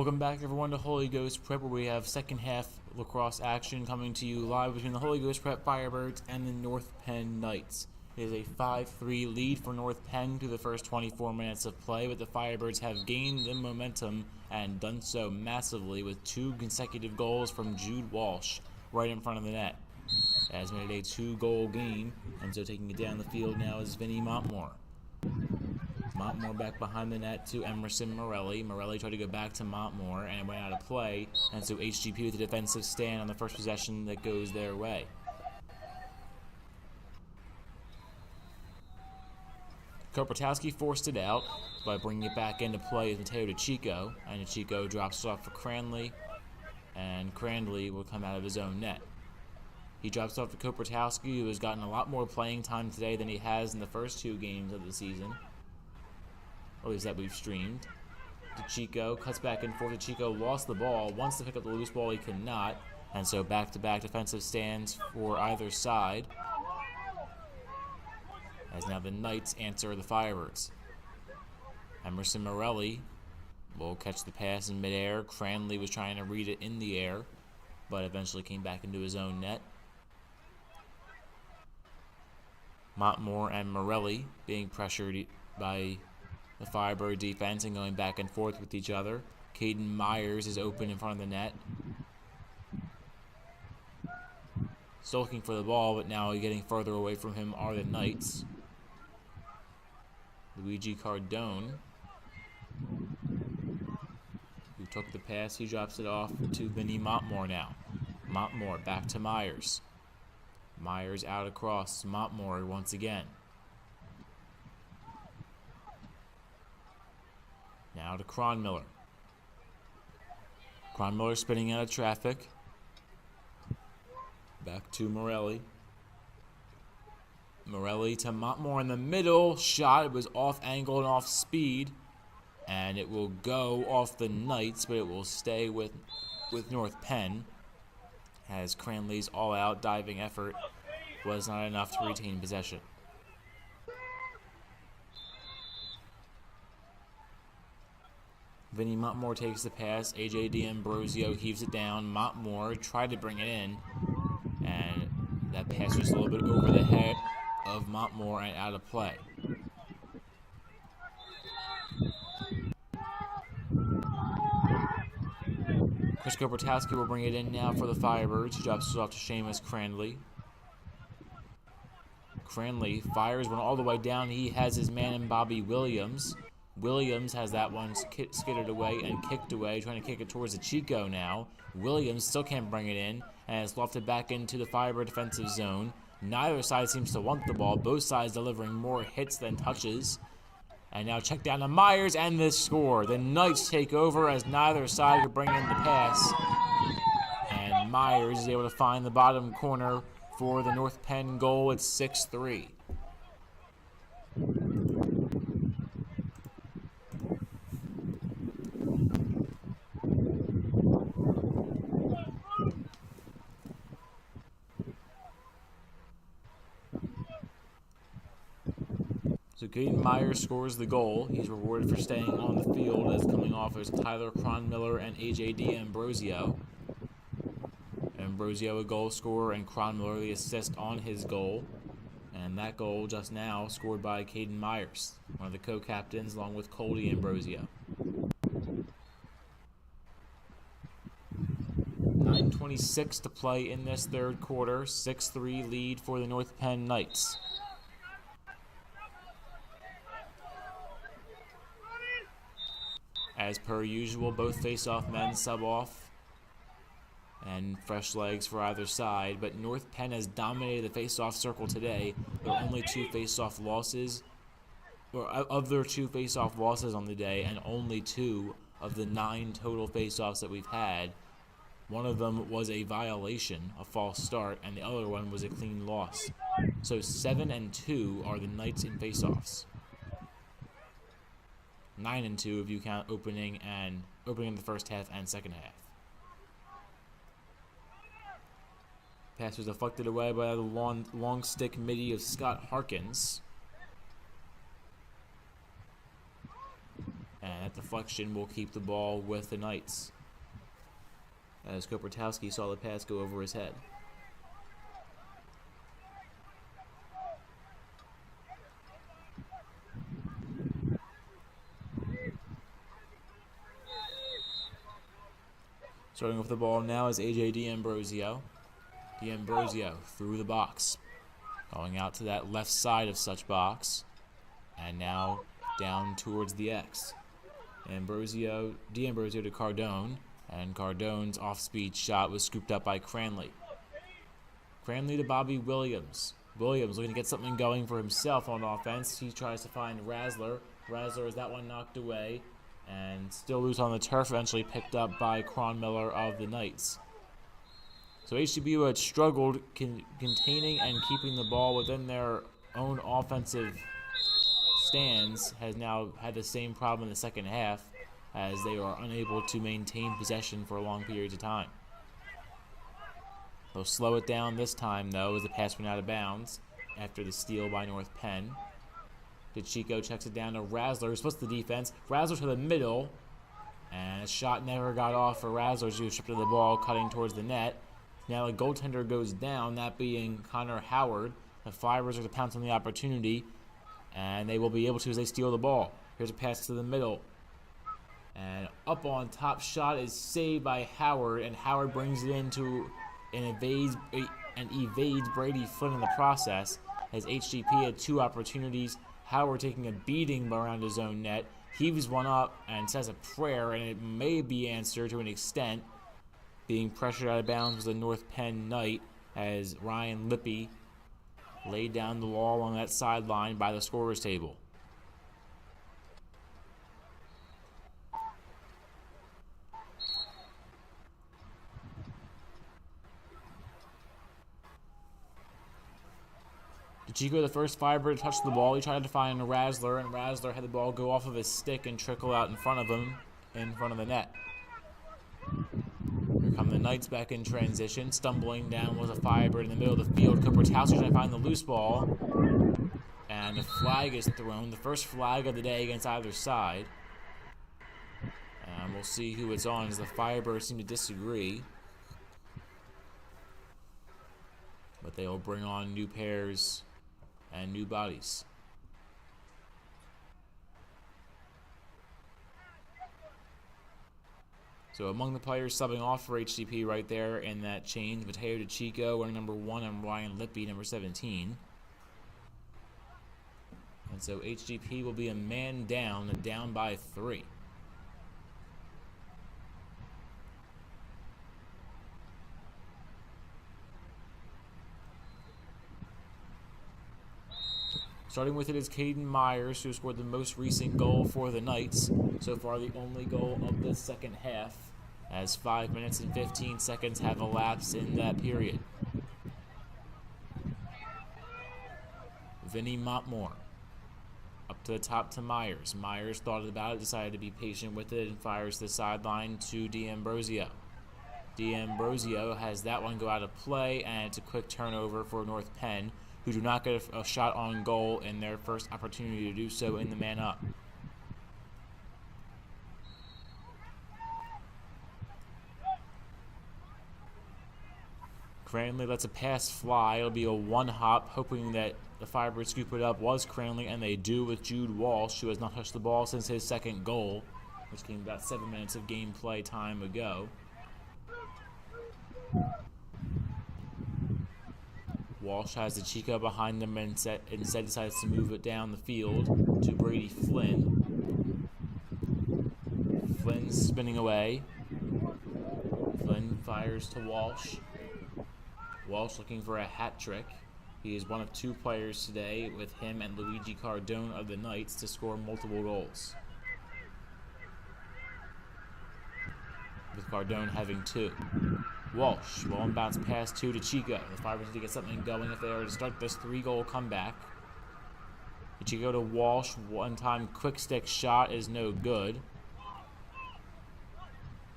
Welcome back, everyone, to Holy Ghost Prep, where we have second half lacrosse action coming to you live between the Holy Ghost Prep Firebirds and the North Penn Knights. It is a 5-3 lead for North Penn through the first 24 minutes of play, but the Firebirds have gained the momentum and done so massively with 2 consecutive goals from Jude Walsh right in front of the net. It has made a 2-goal game, and so taking it down the field now is Vinny Montmore. Montmore back behind the net to Emerson Morelli. Morelli tried to go back to Montmore, and it went out of play, and so HGP with a defensive stand on the first possession that goes their way. Kopratowski forced it out by bringing it back into play as Mateo DeChico, and DeChico drops it off for Cranley, and Cranley will come out of his own net. He drops off to Kopratowski, who has gotten a lot more playing time today than he has in the first 2 games of the season, or at least that we've streamed. DeChico cuts back and forth. DeChico lost the ball, wants to pick up the loose ball, he cannot, and so back-to-back defensive stands for either side, as now the Knights answer the Firebirds. Emerson Morelli will catch the pass in midair. Cranley was trying to read it in the air, but eventually came back into his own net. Montmore and Morelli being pressured by the Firebird defense and going back and forth with each other. Caden Myers is open in front of the net. Still looking for the ball, but now getting further away from him are the Knights. Luigi Cardone, who took the pass, he drops it off to Vinny Montmore now. Montmore back to Myers. Myers out across. Montmore once again. Now to Cronmiller. Cronmiller spinning out of traffic. Back to Morelli. Morelli to Montmore in the middle. Shot. It was off angle and off speed. And it will go off the Knights, but it will stay with North Penn, as Cranley's all-out diving effort was not enough to retain possession. Vinny Montmore takes the pass. AJ D'Ambrosio heaves it down. Montmore tried to bring it in, and that pass was a little bit over the head of Montmore and out of play. Chris Kopratowski will bring it in now for the Firebirds. He drops it off to Seamus Cranley. Cranley fires one all the way down. He has his man in Bobby Williams. Williams has that one skidded away and kicked away, trying to kick it towards the Chico now. Williams still can't bring it in, and it's lofted back into the Firebird defensive zone. Neither side seems to want the ball. Both sides delivering more hits than touches. And now check down to Myers and the score. The Knights take over as neither side could bring in the pass. And Myers is able to find the bottom corner for the North Penn goal. It's 6-3. So Caden Myers scores the goal. He's rewarded for staying on the field, as coming off as Tyler Cronmiller and AJ D'Ambrosio. Ambrosio a goal scorer, and Cronmiller the assist on his goal. And that goal just now scored by Caden Myers, one of the co-captains, along with Cole D'Ambrosio. 9:26 to play in this third quarter. 6-3 lead for the North Penn Knights. As per usual, both face-off men sub off, and fresh legs for either side, but North Penn has dominated the face-off circle today. There are only 2 face-off losses, or of their 2 face-off losses on the day, and only 2 of the 9 total face-offs that we've had. One of them was a violation, a false start, and the other one was a clean loss. So 7-2 are the Knights in face-offs. 9-2 if you count opening in the first half and second half. Pass was deflected away by the long stick midi of Scott Harkins. And that deflection will keep the ball with the Knights, as Kopratowski saw the pass go over his head. Starting with the ball now is AJ D'Ambrosio. D'Ambrosio through the box, going out to that left side of such box, and now down towards the X. D'Ambrosio to Cardone, and Cardone's off-speed shot was scooped up by Cranley. Cranley to Bobby Williams. Williams looking to get something going for himself on offense. He tries to find Razzler. Razzler has that one knocked away, and still loose on the turf, eventually picked up by Cronmiller of the Knights. So HGPU had struggled containing and keeping the ball within their own offensive stands, has now had the same problem in the second half, as they are unable to maintain possession for long periods of time. They'll slow it down this time, though, as the pass went out of bounds after the steal by North Penn. DeChico checks it down to Razzler, who splits the defense. Razzler to the middle, and a shot never got off for Razzler, who stripped of the ball, cutting towards the net. Now a goaltender goes down, that being Connor Howard. The Flyers are to pounce on the opportunity, and they will be able to as they steal the ball. Here's a pass to the middle, and up on top shot is saved by Howard, and Howard brings it into and evades Brady Flynn in the process, as HGP had two opportunities. Howard taking a beating around his own net, heaves one up and says a prayer, and it may be answered to an extent. Being pressured out of bounds was a North Penn Knight, as Ryan Lippy laid down the law along that sideline by the scorer's table. DeChico, the first Firebird, touched the ball. He tried to find Razzler, and Razzler had the ball go off of his stick and trickle out in front of him, in front of the net. Here come the Knights back in transition. Stumbling down was a Firebird in the middle of the field. Kopratowski trying to find the loose ball, and the flag is thrown. The first flag of the day against either side. And we'll see who it's on, as the Firebirds seem to disagree. But they will bring on new pairs and new bodies. So among the players subbing off for HGP right there in that change, Mateo DeChico wearing number 1 and Ryan Lippy number 17. And so HGP will be a man down and down by 3. Starting with it is Caden Myers, who scored the most recent goal for the Knights. So far, the only goal of the second half, as 5 minutes and 15 seconds have elapsed in that period. Vinny Montmore up to the top to Myers. Myers thought about it, decided to be patient with it, and fires the sideline to D'Ambrosio. D'Ambrosio has that one go out of play, and it's a quick turnover for North Penn, who do not get a shot on goal in their first opportunity to do so in the man up. Cranley lets a pass fly. It'll be a one-hop, hoping that the Firebirds scoop it up. Was Cranley, and they do, with Jude Walsh, who has not touched the ball since his second goal, which came about 7 minutes of gameplay time ago. Walsh has DeChico behind them and instead decides to move it down the field to Brady Flynn. Flynn's spinning away. Flynn fires to Walsh. Walsh looking for a hat trick. He is one of 2 players today, with him and Luigi Cardone of the Knights, to score multiple goals, with Cardone having 2. Walsh, long bounce pass to DeChico. The Flyers need to get something going if they are to start this 3-goal comeback. DeChico to Walsh, one-time quick stick shot is no good.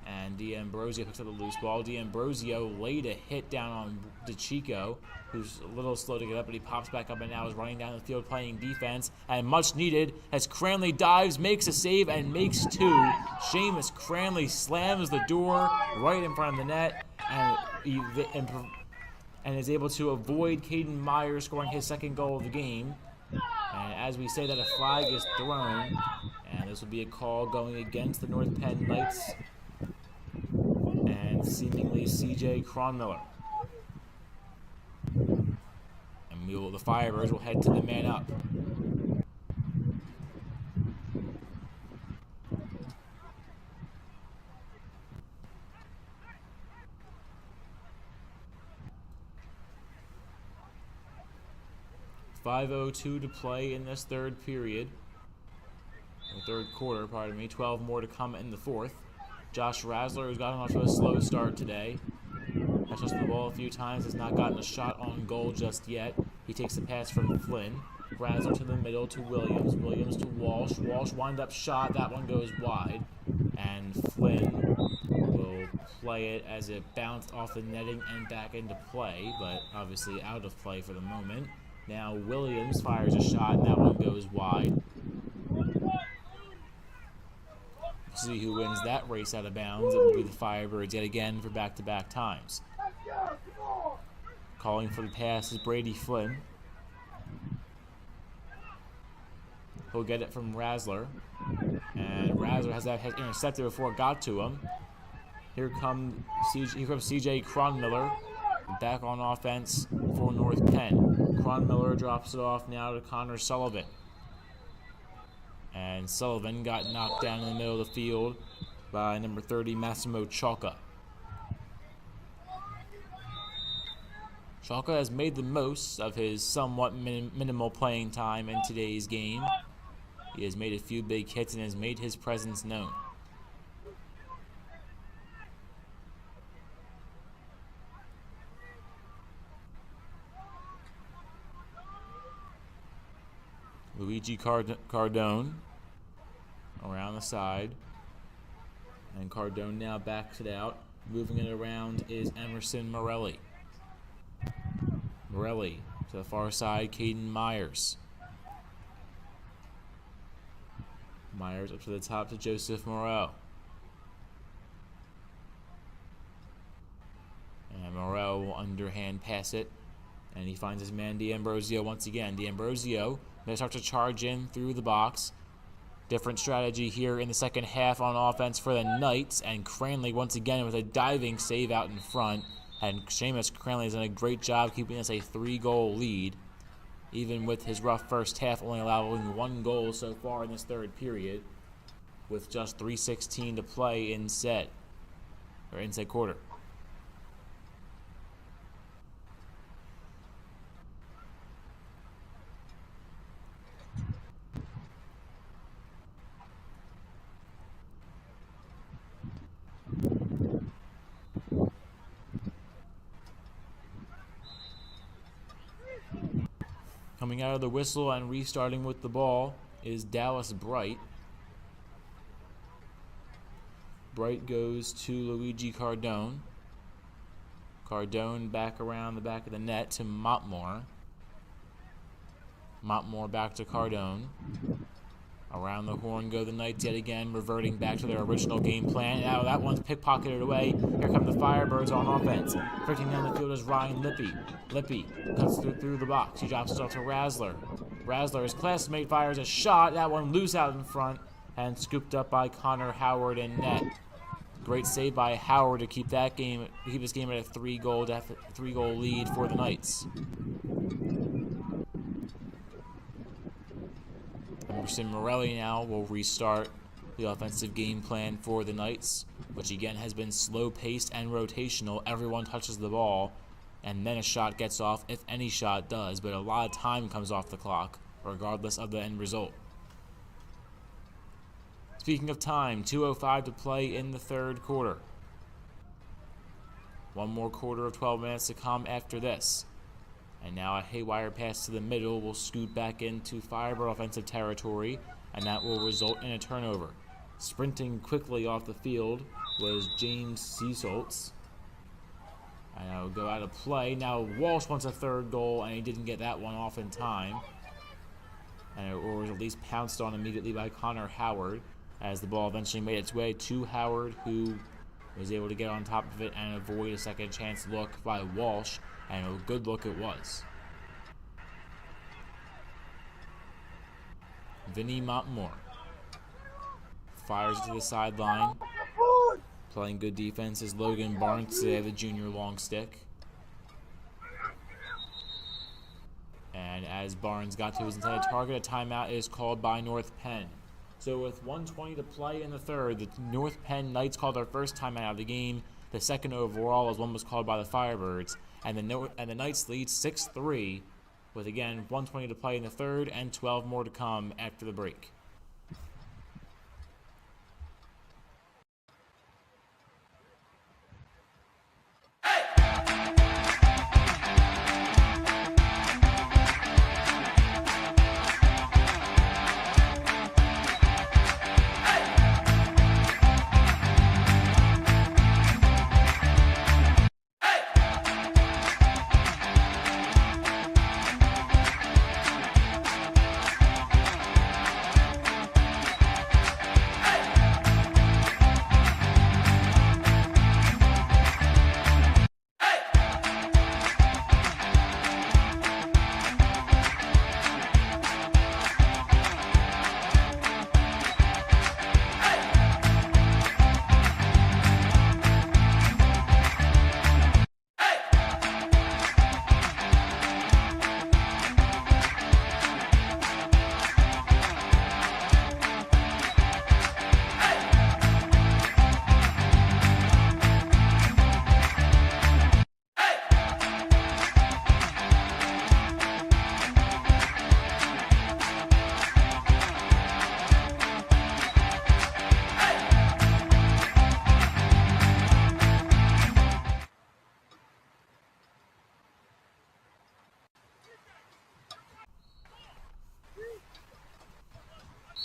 And D'Ambrosio picks up the loose ball. D'Ambrosio laid a hit down on DeChico, who's a little slow to get up, but he pops back up and now is running down the field playing defense. And much needed as Cranley dives, makes a save, and makes two. Seamus Cranley slams the door right in front of the net and is able to avoid Caden Myers scoring his second goal of the game. And as we say that, a flag is thrown, and this will be a call going against the North Penn Knights and seemingly CJ Cronmiller. And the Firebirds will head to the man up. .5:02 to play in this third quarter, pardon me. 12 more to come in the fourth. Josh Razzler, who's gotten off to a slow start today, has touched the ball a few times, has not gotten a shot on goal just yet. He takes the pass from Flynn. Razzler to the middle to Williams. Williams to Walsh. Walsh wind up shot. That one goes wide. And Flynn will play it as it bounced off the netting and back into play, but obviously out of play for the moment. Now Williams fires a shot, and that one goes wide. See who wins that race out of bounds. It will be the Firebirds yet again for back-to-back times. Calling for the pass is Brady Flynn. He'll get it from Razzler. And Razzler has that intercepted before it got to him. Here comes CJ Cronmiller back on offense for North Penn. Cronmiller drops it off now to Connor Sullivan. And Sullivan got knocked down in the middle of the field by number 30, Massimo Cialca. Cialca has made the most of his somewhat minimal playing time in today's game. He has made a few big hits and has made his presence known. Luigi Cardone around the side. And Cardone now backs it out. Moving it around is Emerson Morelli. Morelli to the far side, Caden Myers. Myers up to the top to Joseph Morel. And Morel will underhand pass it. And he finds his man D'Ambrosio once again. D'Ambrosio may start to charge in through the box. Different strategy here in the second half on offense for the Knights. And Cranley once again with a diving save out in front. And Seamus Cranley has done a great job keeping us a 3-goal lead. Even with his rough first half, only allowing 1 goal so far in this third period. With just 3:16 to play in said quarter. Coming out of the whistle and restarting with the ball is Dallas Bright. Bright goes to Luigi Cardone. Cardone back around the back of the net to Montmore. Montmore back to Cardone. Around the horn go the Knights yet again, reverting back to their original game plan. Now that one's pickpocketed away. Here come the Firebirds on offense. Freaking down the field is Ryan Lippy. Lippy cuts through the box. He drops it off to Razzler. Razzler, his classmate, fires a shot. That one loose out in front and scooped up by Connor Howard in net. Great save by Howard to keep this game at a 3-goal lead for the Knights. Emerson Morelli now will restart the offensive game plan for the Knights, which again has been slow-paced and rotational. Everyone touches the ball, and then a shot gets off, if any shot does, but a lot of time comes off the clock, regardless of the end result. Speaking of time, 2:05 to play in the third quarter. One more quarter of 12 minutes to come after this. And now a haywire pass to the middle will scoot back into Firebird offensive territory, and that will result in a turnover. Sprinting quickly off the field was James Seasoltz. And that will go out of play. Now Walsh wants a third goal, and he didn't get that one off in time. Or was at least pounced on immediately by Connor Howard, as the ball eventually made its way to Howard, who was able to get on top of it and avoid a second chance look by Walsh, and a good look it was. Vinny Montmore fires it to the sideline. Playing good defense is Logan Barnes today, the junior long stick. And as Barnes got to his intended target, a timeout is called by North Penn. So with 1:20 to play in the third, the North Penn Knights called their first timeout out of the game. The second overall, as one was called by the Firebirds. And the Knights lead 6-3 with, again, 1:20 to play in the third and 12 more to come after the break.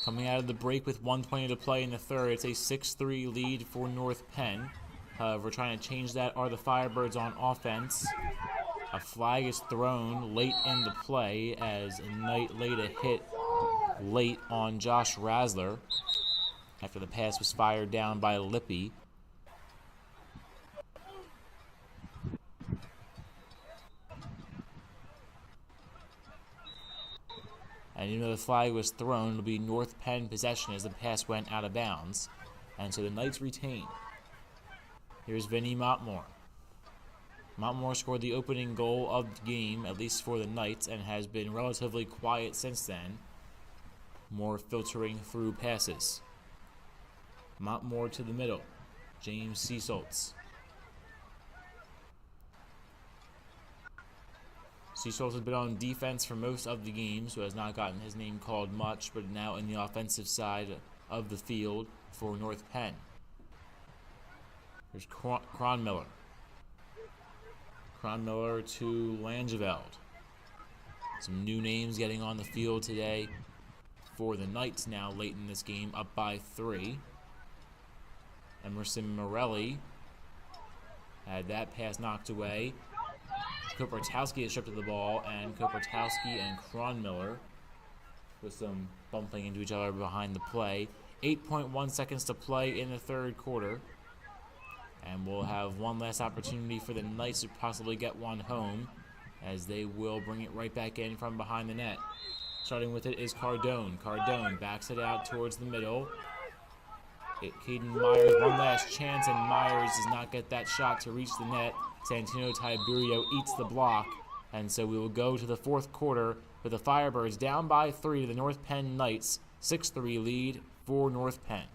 Coming out of the break with 1:20 to play in the third, it's a 6-3 lead for North Penn. However, trying to change that are the Firebirds on offense. A flag is thrown late in the play as Knight laid a hit late on Josh Rasler after the pass was fired down by Lippy. And even though the flag was thrown, it'll be North Penn possession as the pass went out of bounds. And so the Knights retain. Here's Vinny Montmore. Montmore scored the opening goal of the game, at least for the Knights, and has been relatively quiet since then. More filtering through passes. Montmore to the middle. James Seasoltz. Seasoltz has been on defense for most of the game, so has not gotten his name called much, but now in the offensive side of the field for North Penn. There's Kronmiller. Kronmiller to Langeveld. Some new names getting on the field today for the Knights now late in this game, up by 3. Emerson Morelli had that pass knocked away. Kopartowski is stripped of the ball, and Kopartowski and Kronmiller with some bumping into each other behind the play. 8.1 seconds to play in the third quarter. And we'll have one last opportunity for the Knights to possibly get one home, as they will bring it right back in from behind the net. Starting with it is Cardone. Cardone backs it out towards the middle. Caden Myers, one last chance, and Myers does not get that shot to reach the net. Santino Tiberio eats the block, and so we will go to the fourth quarter with the Firebirds down by 3 to the North Penn Knights. 6-3 lead for North Penn.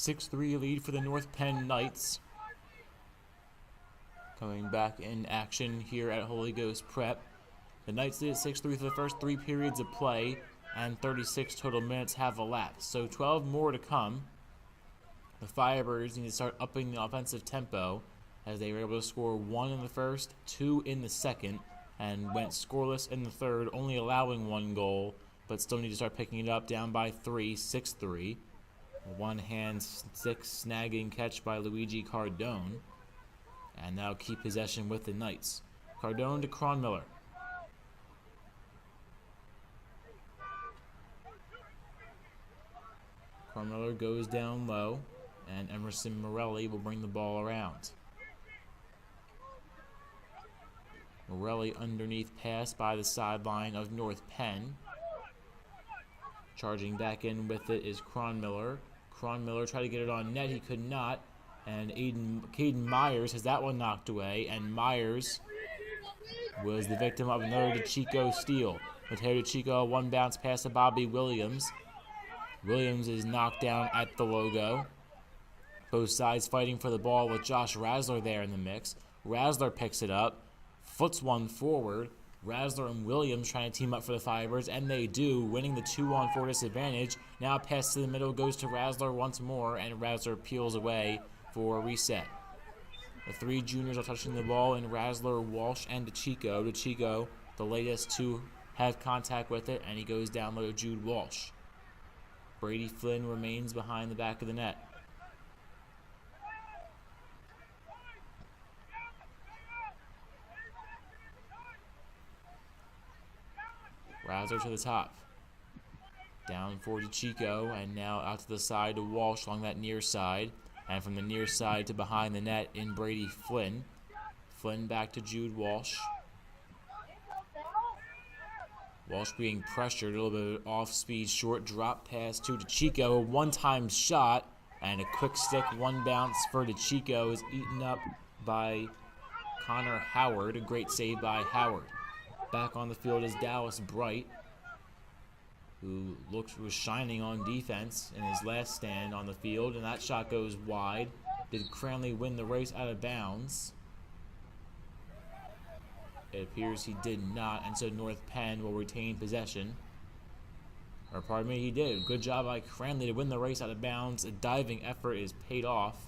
6-3 lead for the North Penn Knights. Coming back in action here at Holy Ghost Prep. The Knights lead at 6-3 for the first 3 periods of play, and 36 total minutes have elapsed. So 12 more to come. The Firebirds need to start upping the offensive tempo, as they were able to score 1 in the first, 2 in the second, and went scoreless in the third, only allowing 1 goal, but still need to start picking it up, down by 3, 6-3. One-hand stick snagging catch by Luigi Cardone, and now keep possession with the Knights. Cardone to Cronmiller. Cronmiller goes down low, and Emerson Morelli will bring the ball around. Morelli underneath pass by the sideline of North Penn. Charging back in with it is Cronmiller. Cronmiller tried to get it on net, he could not. And Caden Myers has that one knocked away, and Myers was the victim of another DeChico steal. Mateo DeChico, one bounce pass to Bobby Williams. Williams is knocked down at the logo. Both sides fighting for the ball with Josh Razzler there in the mix. Razzler picks it up, foots one forward. Razzler and Williams trying to team up for the Firebirds, and they do, winning the 2-on-4 disadvantage. Now pass to the middle goes to Razzler once more, and Razzler peels away for a reset. The 3 juniors are touching the ball in Razzler, Walsh, and DeChico. DeChico, the latest to have contact with it, and he goes down low to Jude Walsh. Brady Flynn remains behind the back of the net. Razzler to the top. Down for DeChico, and now out to the side to Walsh along that near side. And from the near side to behind the net in Brady Flynn. Flynn back to Jude Walsh. Walsh being pressured, a little bit of off-speed, short drop pass to DeChico. One-time shot, and a quick stick, one bounce for DeChico is eaten up by Connor Howard. A great save by Howard. Back on the field is Dallas Bright, who was shining on defense in his last stand on the field, and that shot goes wide. Did Cranley win the race out of bounds? It appears he did not, and so North Penn will retain possession. Or pardon me, he did. Good job by Cranley to win the race out of bounds. A diving effort is paid off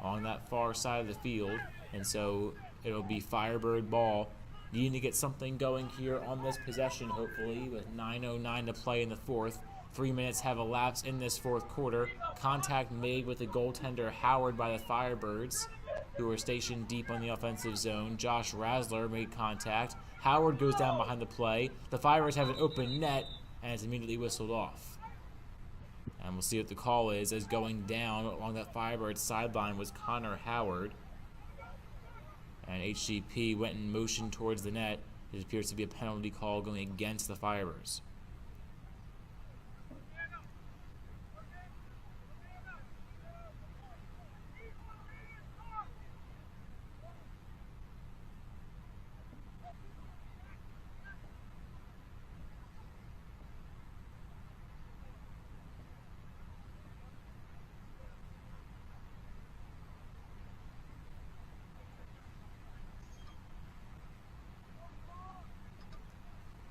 on that far side of the field, and so it'll be Firebird ball. Needing to get something going here on this possession, hopefully, with 9:09 to play in the fourth. 3 minutes have elapsed in this fourth quarter. Contact made with the goaltender Howard by the Firebirds, who are stationed deep on the offensive zone. Josh Razzler made contact. Howard goes down behind the play. The Firebirds have an open net, and it's immediately whistled off. And we'll see what the call is, as going down along that Firebird sideline was Connor Howard. And HGP went in motion towards the net. It appears to be a penalty call going against the Firebirds.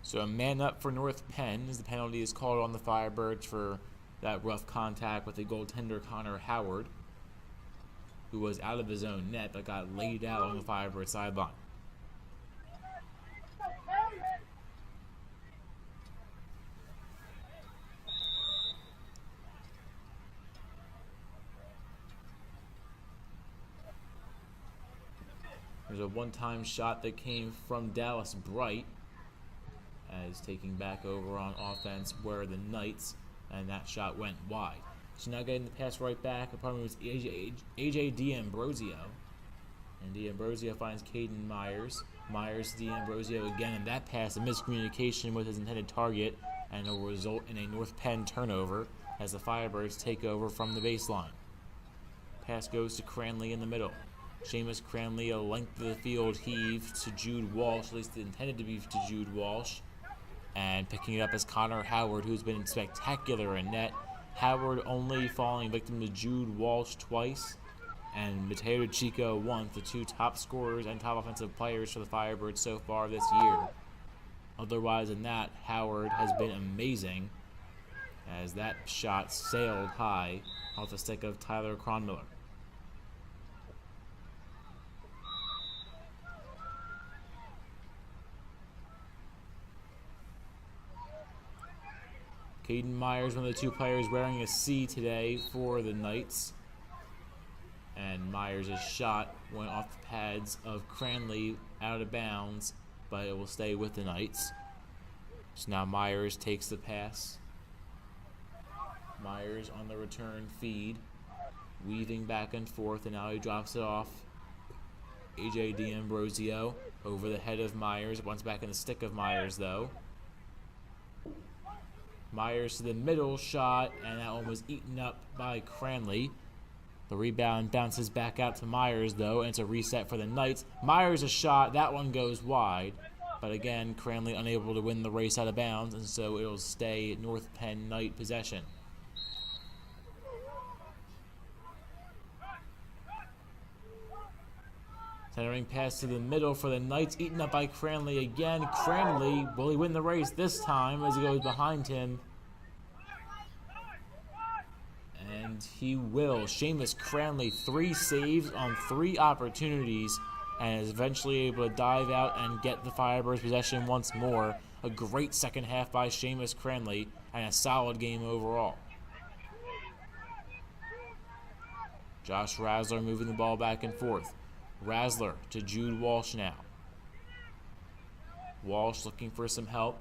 So a man up for North Penn as the penalty is called on the Firebirds for that rough contact with the goaltender Connor Howard, who was out of his own net but got laid out on the Firebird sideline. There's a one-time shot that came from Dallas Bright, as taking back over on offense were the Knights, and that shot went wide. So now getting the pass right back, apparently it was AJ D'Ambrosio. And D'Ambrosio finds Caden Myers. Myers to D'Ambrosio again, and that pass, a miscommunication with his intended target, and it will result in a North Penn turnover as the Firebirds take over from the baseline. Pass goes to Cranley in the middle. Seamus Cranley, a length of the field heave to Jude Walsh, at least intended to be to Jude Walsh. And picking it up is Connor Howard, who's been spectacular in net. Howard only falling victim to Jude Walsh twice, and Mateo Chico once, the two top scorers and top offensive players for the Firebirds so far this year. Otherwise than that, Howard has been amazing, as that shot sailed high off the stick of Tyler Cronmiller. Caden Myers, one of the two players wearing a C today for the Knights. And Myers' shot went off the pads of Cranley out of bounds, but it will stay with the Knights. So now Myers takes the pass. Myers on the return feed, weaving back and forth, and now he drops it off. AJ D'Ambrosio over the head of Myers, once back in the stick of Myers though. Myers to the middle shot, and that one was eaten up by Cranley. The rebound bounces back out to Myers though, and it's a reset for the Knights. Myers a shot, that one goes wide. But again, Cranley unable to win the race out of bounds, and so it'll stay North Penn Knight possession. Centering pass to the middle for the Knights, eaten up by Cranley again. Cranley, will he win the race this time as he goes behind him? And he will. Seamus Cranley, 3 saves on 3 opportunities, and is eventually able to dive out and get the Firebirds possession once more. A great second half by Seamus Cranley, and a solid game overall. Josh Razzler moving the ball back and forth. Razzler to Jude Walsh now. Walsh looking for some help.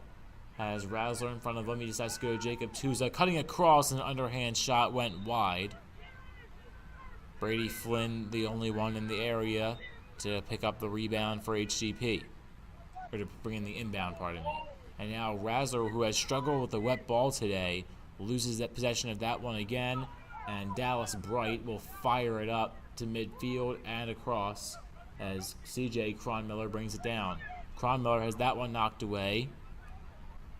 Has Razzler in front of him. He decides to go to Jacob Tuza. Cutting across, and an underhand shot went wide. Brady Flynn, the only one in the area to pick up the rebound for HGP. Or to bring in the inbound, pardon me. And now Razzler, who has struggled with the wet ball today, loses that possession of that one again. And Dallas Bright will fire it up to midfield and across as CJ Cronmiller brings it down. Cronmiller has that one knocked away.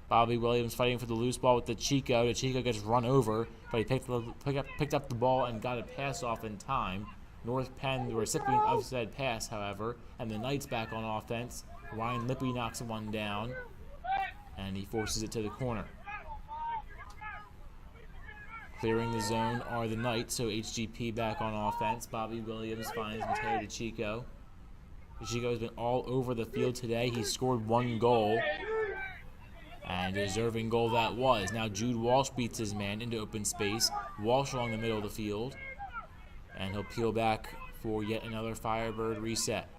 Bobby Williams fighting for the loose ball with the Chico. The Chico gets run over, but he picked up the ball and got a pass off in time. North Penn, the recipient of said pass, however, and the Knights back on offense. Ryan Lippy knocks one down, and he forces it to the corner. Clearing the zone are the Knights, so HGP back on offense. Bobby Williams finds Mateo DeChico. DeChico has been all over the field today. He scored 1 goal, and a deserving goal that was. Now Jude Walsh beats his man into open space. Walsh along the middle of the field, and he'll peel back for yet another Firebird reset.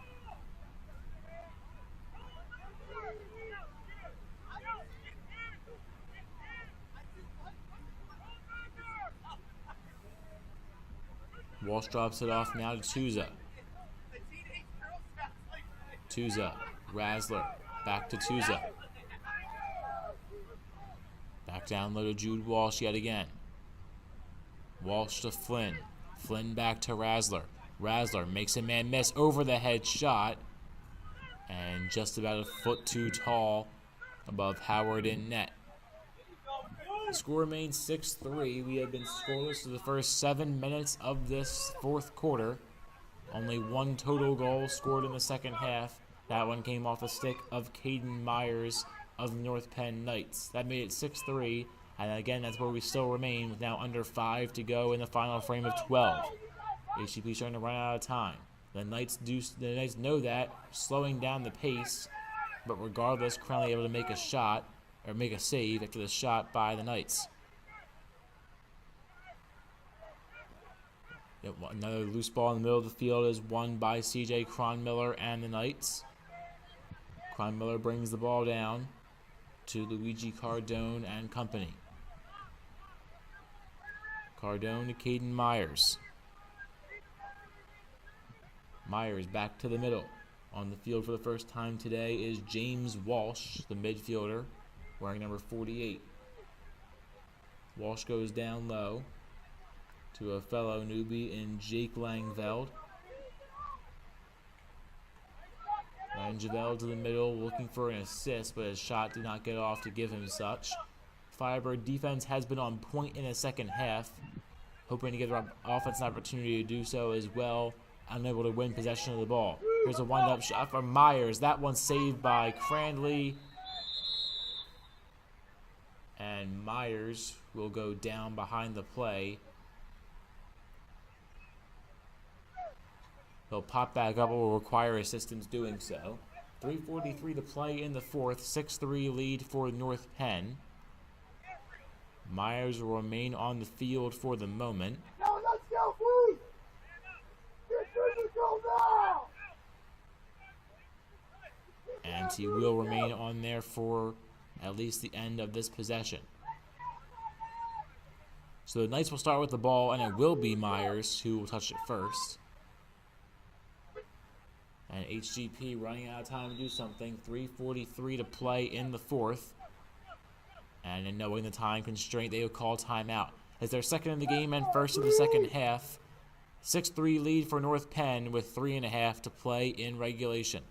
Walsh drops it off now to Tuza. Tuza, Razzler, back to Tuza. Back down low to Jude Walsh yet again. Walsh to Flynn. Flynn back to Razzler. Razzler makes a man miss over the head shot, and just about a foot too tall above Howard in net. The score remains 6-3. We have been scoreless for the first 7 minutes of this 4th quarter. Only 1 total goal scored in the second half. That one came off a stick of Caden Myers of the North Penn Knights. That made it 6-3, and again, that's where we still remain with now under 5 to go in the final frame of 12. HGP starting to run out of time. The Knights know that, slowing down the pace, but regardless, Cranley able to make a shot, or make a save after the shot by the Knights. Another loose ball in the middle of the field is won by CJ Cronmiller and the Knights. Cronmiller brings the ball down to Luigi Cardone and company. Cardone to Caden Myers. Myers back to the middle. On the field for the first time today is James Walsh, the midfielder, wearing number 48. Walsh goes down low to a fellow newbie in Jake Langveld. Langveld to the middle, looking for an assist, but his shot did not get off to give him such. Firebird defense has been on point in the second half, hoping to give their offense an opportunity to do so as well, unable to win possession of the ball. Here's a wind-up shot from Myers. That one's saved by Cranley. And Myers will go down behind the play. He'll pop back up, will require assistance doing so. 3:43 to play in the fourth, 6-3 lead for North Penn. Myers will remain on the field for the moment. Now let's go, please! Get physical now! And he will remain on there for at least the end of this possession. So the Knights will start with the ball, and it will be Myers who will touch it first. And HGP running out of time to do something. 3:43 to play in the fourth. And in knowing the time constraint, they will call timeout. As their second in the game and first of the second half. 6-3 lead for North Penn with 3.5 to play in regulation.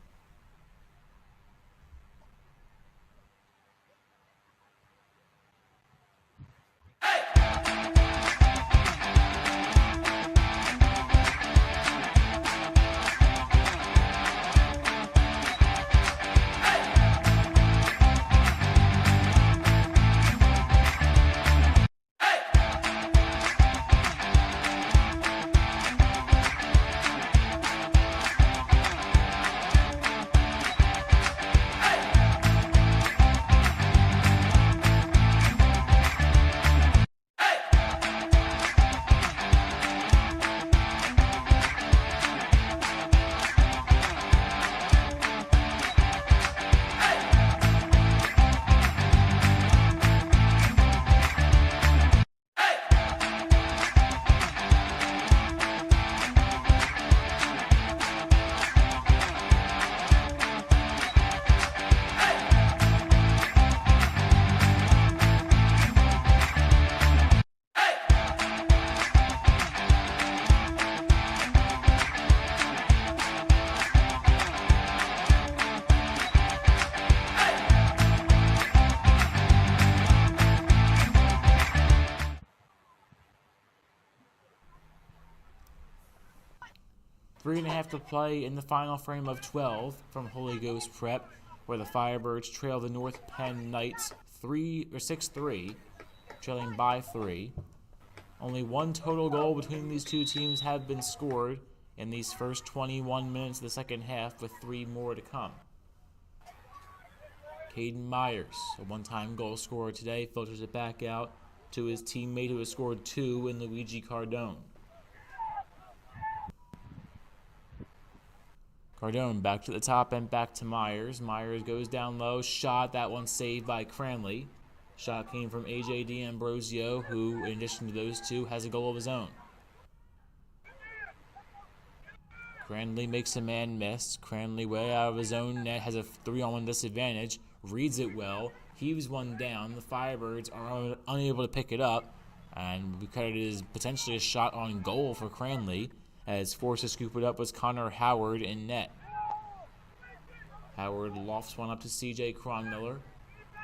Three and a half to play in the final frame of 12 from Holy Ghost Prep, where the Firebirds trail the North Penn Knights 6-3, trailing by 3. Only one total goal between these two teams have been scored in these first 21 minutes of the second half, with 3 more to come. Caden Myers, a one-time goal scorer today, filters it back out to his teammate who has scored 2 in Luigi Cardone. Cardone back to the top and back to Myers. Myers goes down low, shot, that one saved by Cranley. Shot came from AJ D'Ambrosio, who, in addition to those two, has a goal of his own. Cranley makes a man miss. Cranley, way out of his own net, has a 3-on-1 disadvantage, reads it well, heaves one down. The Firebirds are unable to pick it up, and because it is potentially a shot on goal for Cranley, as forced to scoop it up was Connor Howard in net. Howard lofts one up to CJ Cronmiller.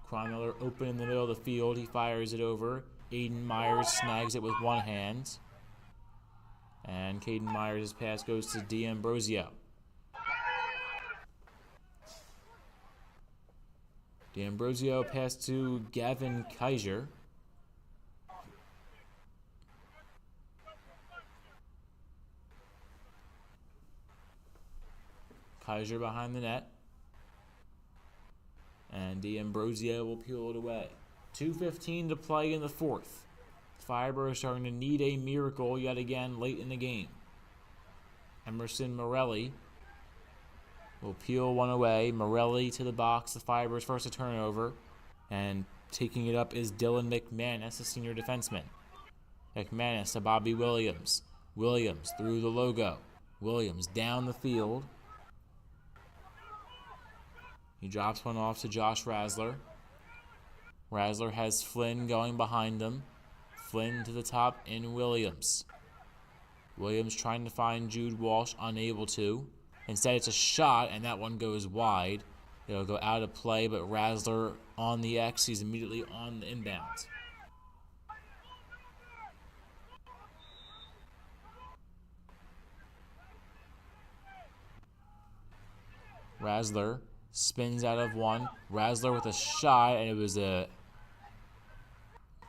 Cronmiller open in the middle of the field. He fires it over. Aiden Myers snags it with one hand. And Caden Myers' pass goes to D'Ambrosio. D'Ambrosio pass to Gavin Kaiser. Kaiser behind the net. And D'Ambrosio will peel it away. 2:15 to play in the fourth. Firebirds starting to need a miracle yet again late in the game. Emerson Morelli will peel one away. Morelli to the box. The Firebirds first a turnover. And taking it up is Dylan McManus, a senior defenseman. McManus to Bobby Williams. Williams through the logo. Williams down the field. He drops one off to Josh Razzler. Razzler has Flynn going behind him. Flynn to the top in Williams. Williams trying to find Jude Walsh, unable to. Instead, it's a shot, and that one goes wide. It'll go out of play, but Razzler on the X. He's immediately on the inbound. Razzler spins out of one. Razzler with a shot, and it was a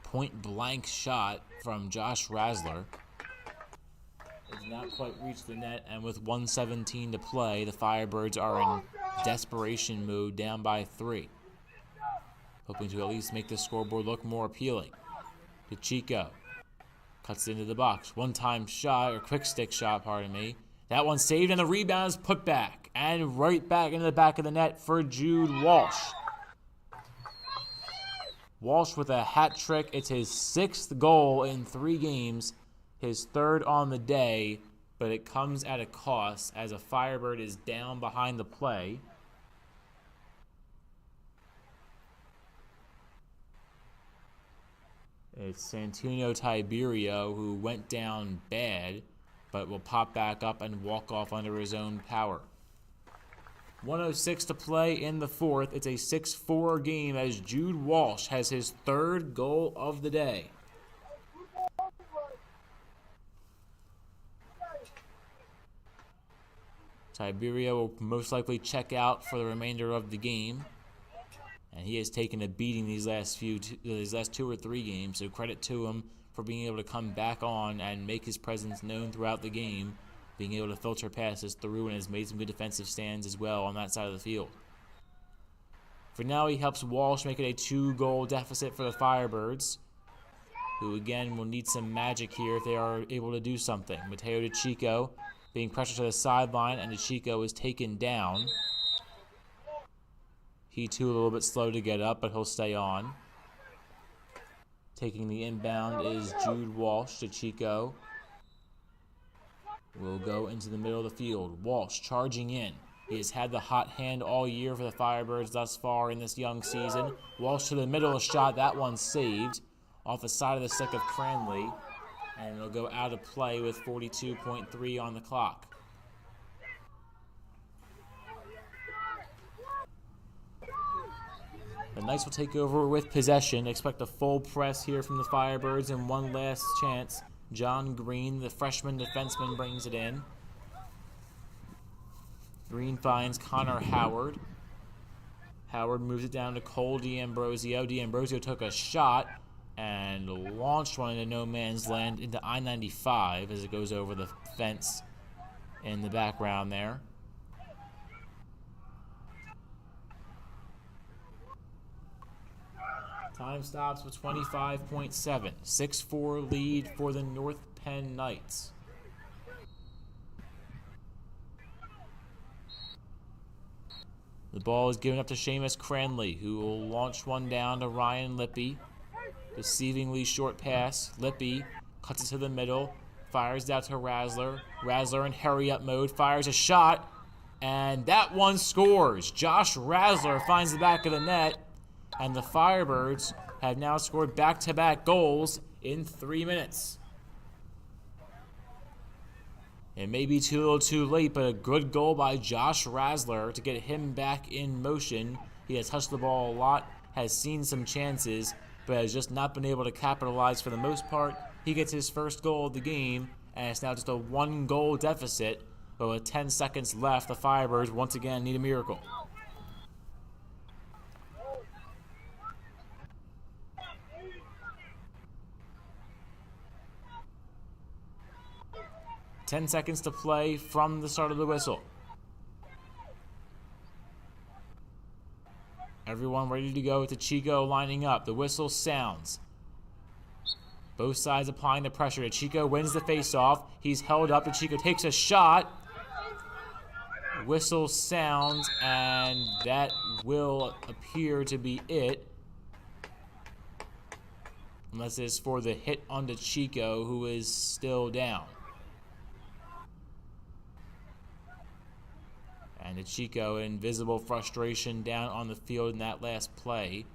point-blank shot from Josh Razzler. It did not quite reach the net, and with 1:17 to play, the Firebirds are in desperation mode, down by 3. Hoping to at least make the scoreboard look more appealing. DeChico cuts it into the box. One-time shot, or quick stick shot, pardon me. That one saved, and the rebound is put back. And right back into the back of the net for Jude Walsh. Walsh with a hat trick. It's his 6th goal in 3 games. His 3rd on the day, but it comes at a cost as a Firebird is down behind the play. It's Santino Tiberio who went down bad, but will pop back up and walk off under his own power. 1:06 to play in the 4th. It's a 6-4 game as Jude Walsh has his 3rd goal of the day. Tiberio will most likely check out for the remainder of the game. And he has taken a beating these last 2 or 3 games, so credit to him for being able to come back on and make his presence known throughout the game, being able to filter passes through, and has made some good defensive stands as well on that side of the field. For now, he helps Walsh make it a 2-goal deficit for the Firebirds, who again will need some magic here if they are able to do something. Mateo DeChico being pressured to the sideline, and DeChico is taken down. He too a little bit slow to get up, but he'll stay on. Taking the inbound is Jude Walsh. DeChico will go into the middle of the field. Walsh charging in. He has had the hot hand all year for the Firebirds thus far in this young season. Walsh to the middle, a shot. That one saved off the side of the stick of Cranley. And it'll go out of play with 42.3 on the clock. The Knights will take over with possession. Expect a full press here from the Firebirds, and one last chance. John Green, the freshman defenseman, brings it in. Green finds Connor Howard. Howard moves it down to Cole D'Ambrosio. D'Ambrosio took a shot and launched one into no man's land into I-95 as it goes over the fence in the background there. Time stops with 25.7. 6-4 lead for the North Penn Knights. The ball is given up to Seamus Cranley, who will launch one down to Ryan Lippy. Deceivingly short pass. Lippy cuts it to the middle, fires it out to Razzler. Razzler in hurry-up mode fires a shot, and that one scores. Josh Razzler finds the back of the net, and the Firebirds have now scored back-to-back goals in 3 minutes. It may be too little too late, but a good goal by Josh Razzler to get him back in motion. He has touched the ball a lot, has seen some chances, but has just not been able to capitalize for the most part. He gets his first goal of the game, and it's now just a 1-goal deficit. But with 10 seconds left, the Firebirds once again need a miracle. Ten seconds to play from the start of the whistle. Everyone ready to go with DeChico lining up. The whistle sounds. Both sides applying the pressure. DeChico wins the face-off. He's held up. DeChico takes a shot. Whistle sounds, and that will appear to be it. Unless it's for the hit on DeChico, who is still down. And DeChico in visible frustration down on the field in that last play.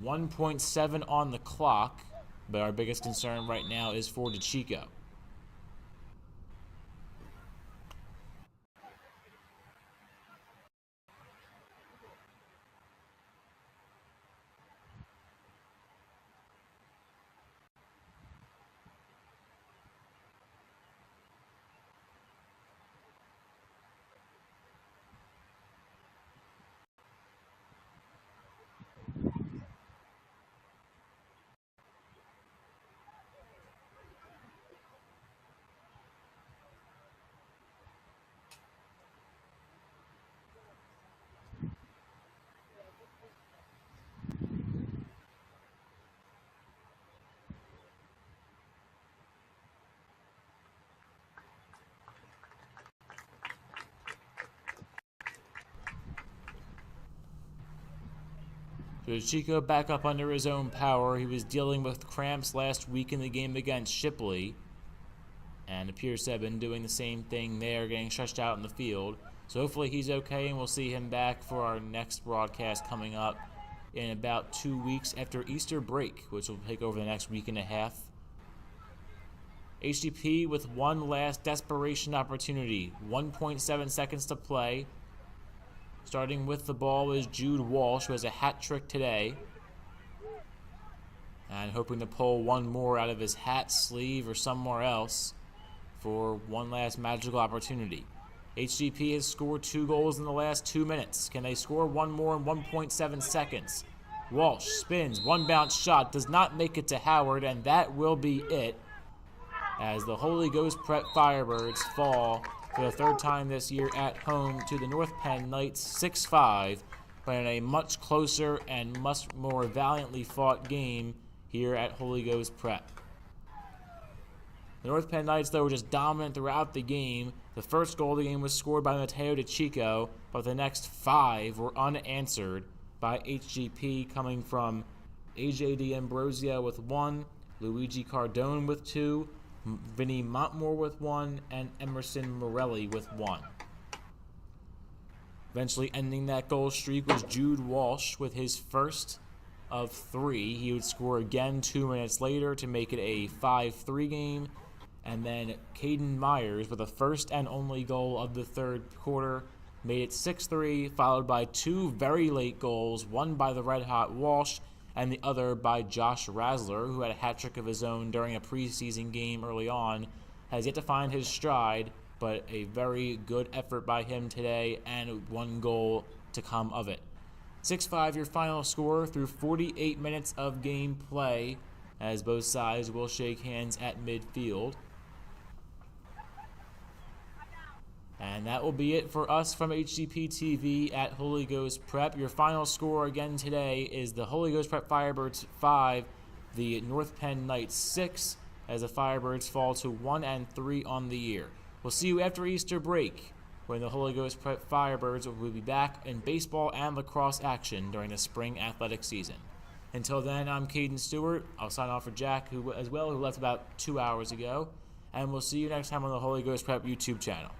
1.7 on the clock, but our biggest concern right now is for DeChico. So Chico back up under his own power. He was dealing with cramps last week in the game against Shipley, and appears to have been doing the same thing there, getting stretched out in the field. So hopefully he's okay, and we'll see him back for our next broadcast coming up in about 2 weeks after Easter break, which will take over the next week and a half. HGP with one last desperation opportunity. 1.7 seconds to play. Starting with the ball is Jude Walsh, who has a hat trick today. And hoping to pull one more out of his hat, sleeve, or somewhere else for one last magical opportunity. HGP has scored 2 goals in the last 2 minutes. Can they score one more in 1.7 seconds? Walsh spins, one bounce shot, does not make it to Howard, and that will be it, as the Holy Ghost Prep Firebirds fall for the 3rd time this year at home to the North Penn Knights 6-5, but in a much closer and much more valiantly fought game here at Holy Ghost Prep. The North Penn Knights, though, were just dominant throughout the game. The first goal of the game was scored by Mateo DeChico, but the next 5 were unanswered by HGP, coming from AJ D'Ambrosio with 1, Luigi Cardone with 2, Vinny Montmore with 1, and Emerson Morelli with 1. Eventually ending that goal streak was Jude Walsh with his first of 3. He would score again 2 minutes later to make it a 5-3 game. And then Caden Myers with the first and only goal of the 3rd quarter made it 6-3, followed by 2 very late goals, one by the red-hot Walsh and the other by Josh Rasler, who had a hat trick of his own during a preseason game early on. Has yet to find his stride, but a very good effort by him today, and 1 goal to come of it. 6-5 your final score through 48 minutes of game play, as both sides will shake hands at midfield. And that will be it for us from HGPTV at Holy Ghost Prep. Your final score again today is the Holy Ghost Prep Firebirds 5, the North Penn Knights 6, as the Firebirds fall to 1-3 on the year. We'll see you after Easter break, when the Holy Ghost Prep Firebirds will be back in baseball and lacrosse action during the spring athletic season. Until then, I'm Caden Stewart. I'll sign off for Jack, who left about 2 hours ago. And we'll see you next time on the Holy Ghost Prep YouTube channel.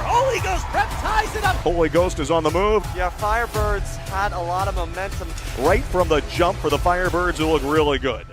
Holy Ghost Prep ties it up. Holy Ghost is on the move. Yeah, Firebirds had a lot of momentum. Right from the jump for the Firebirds, who look really good.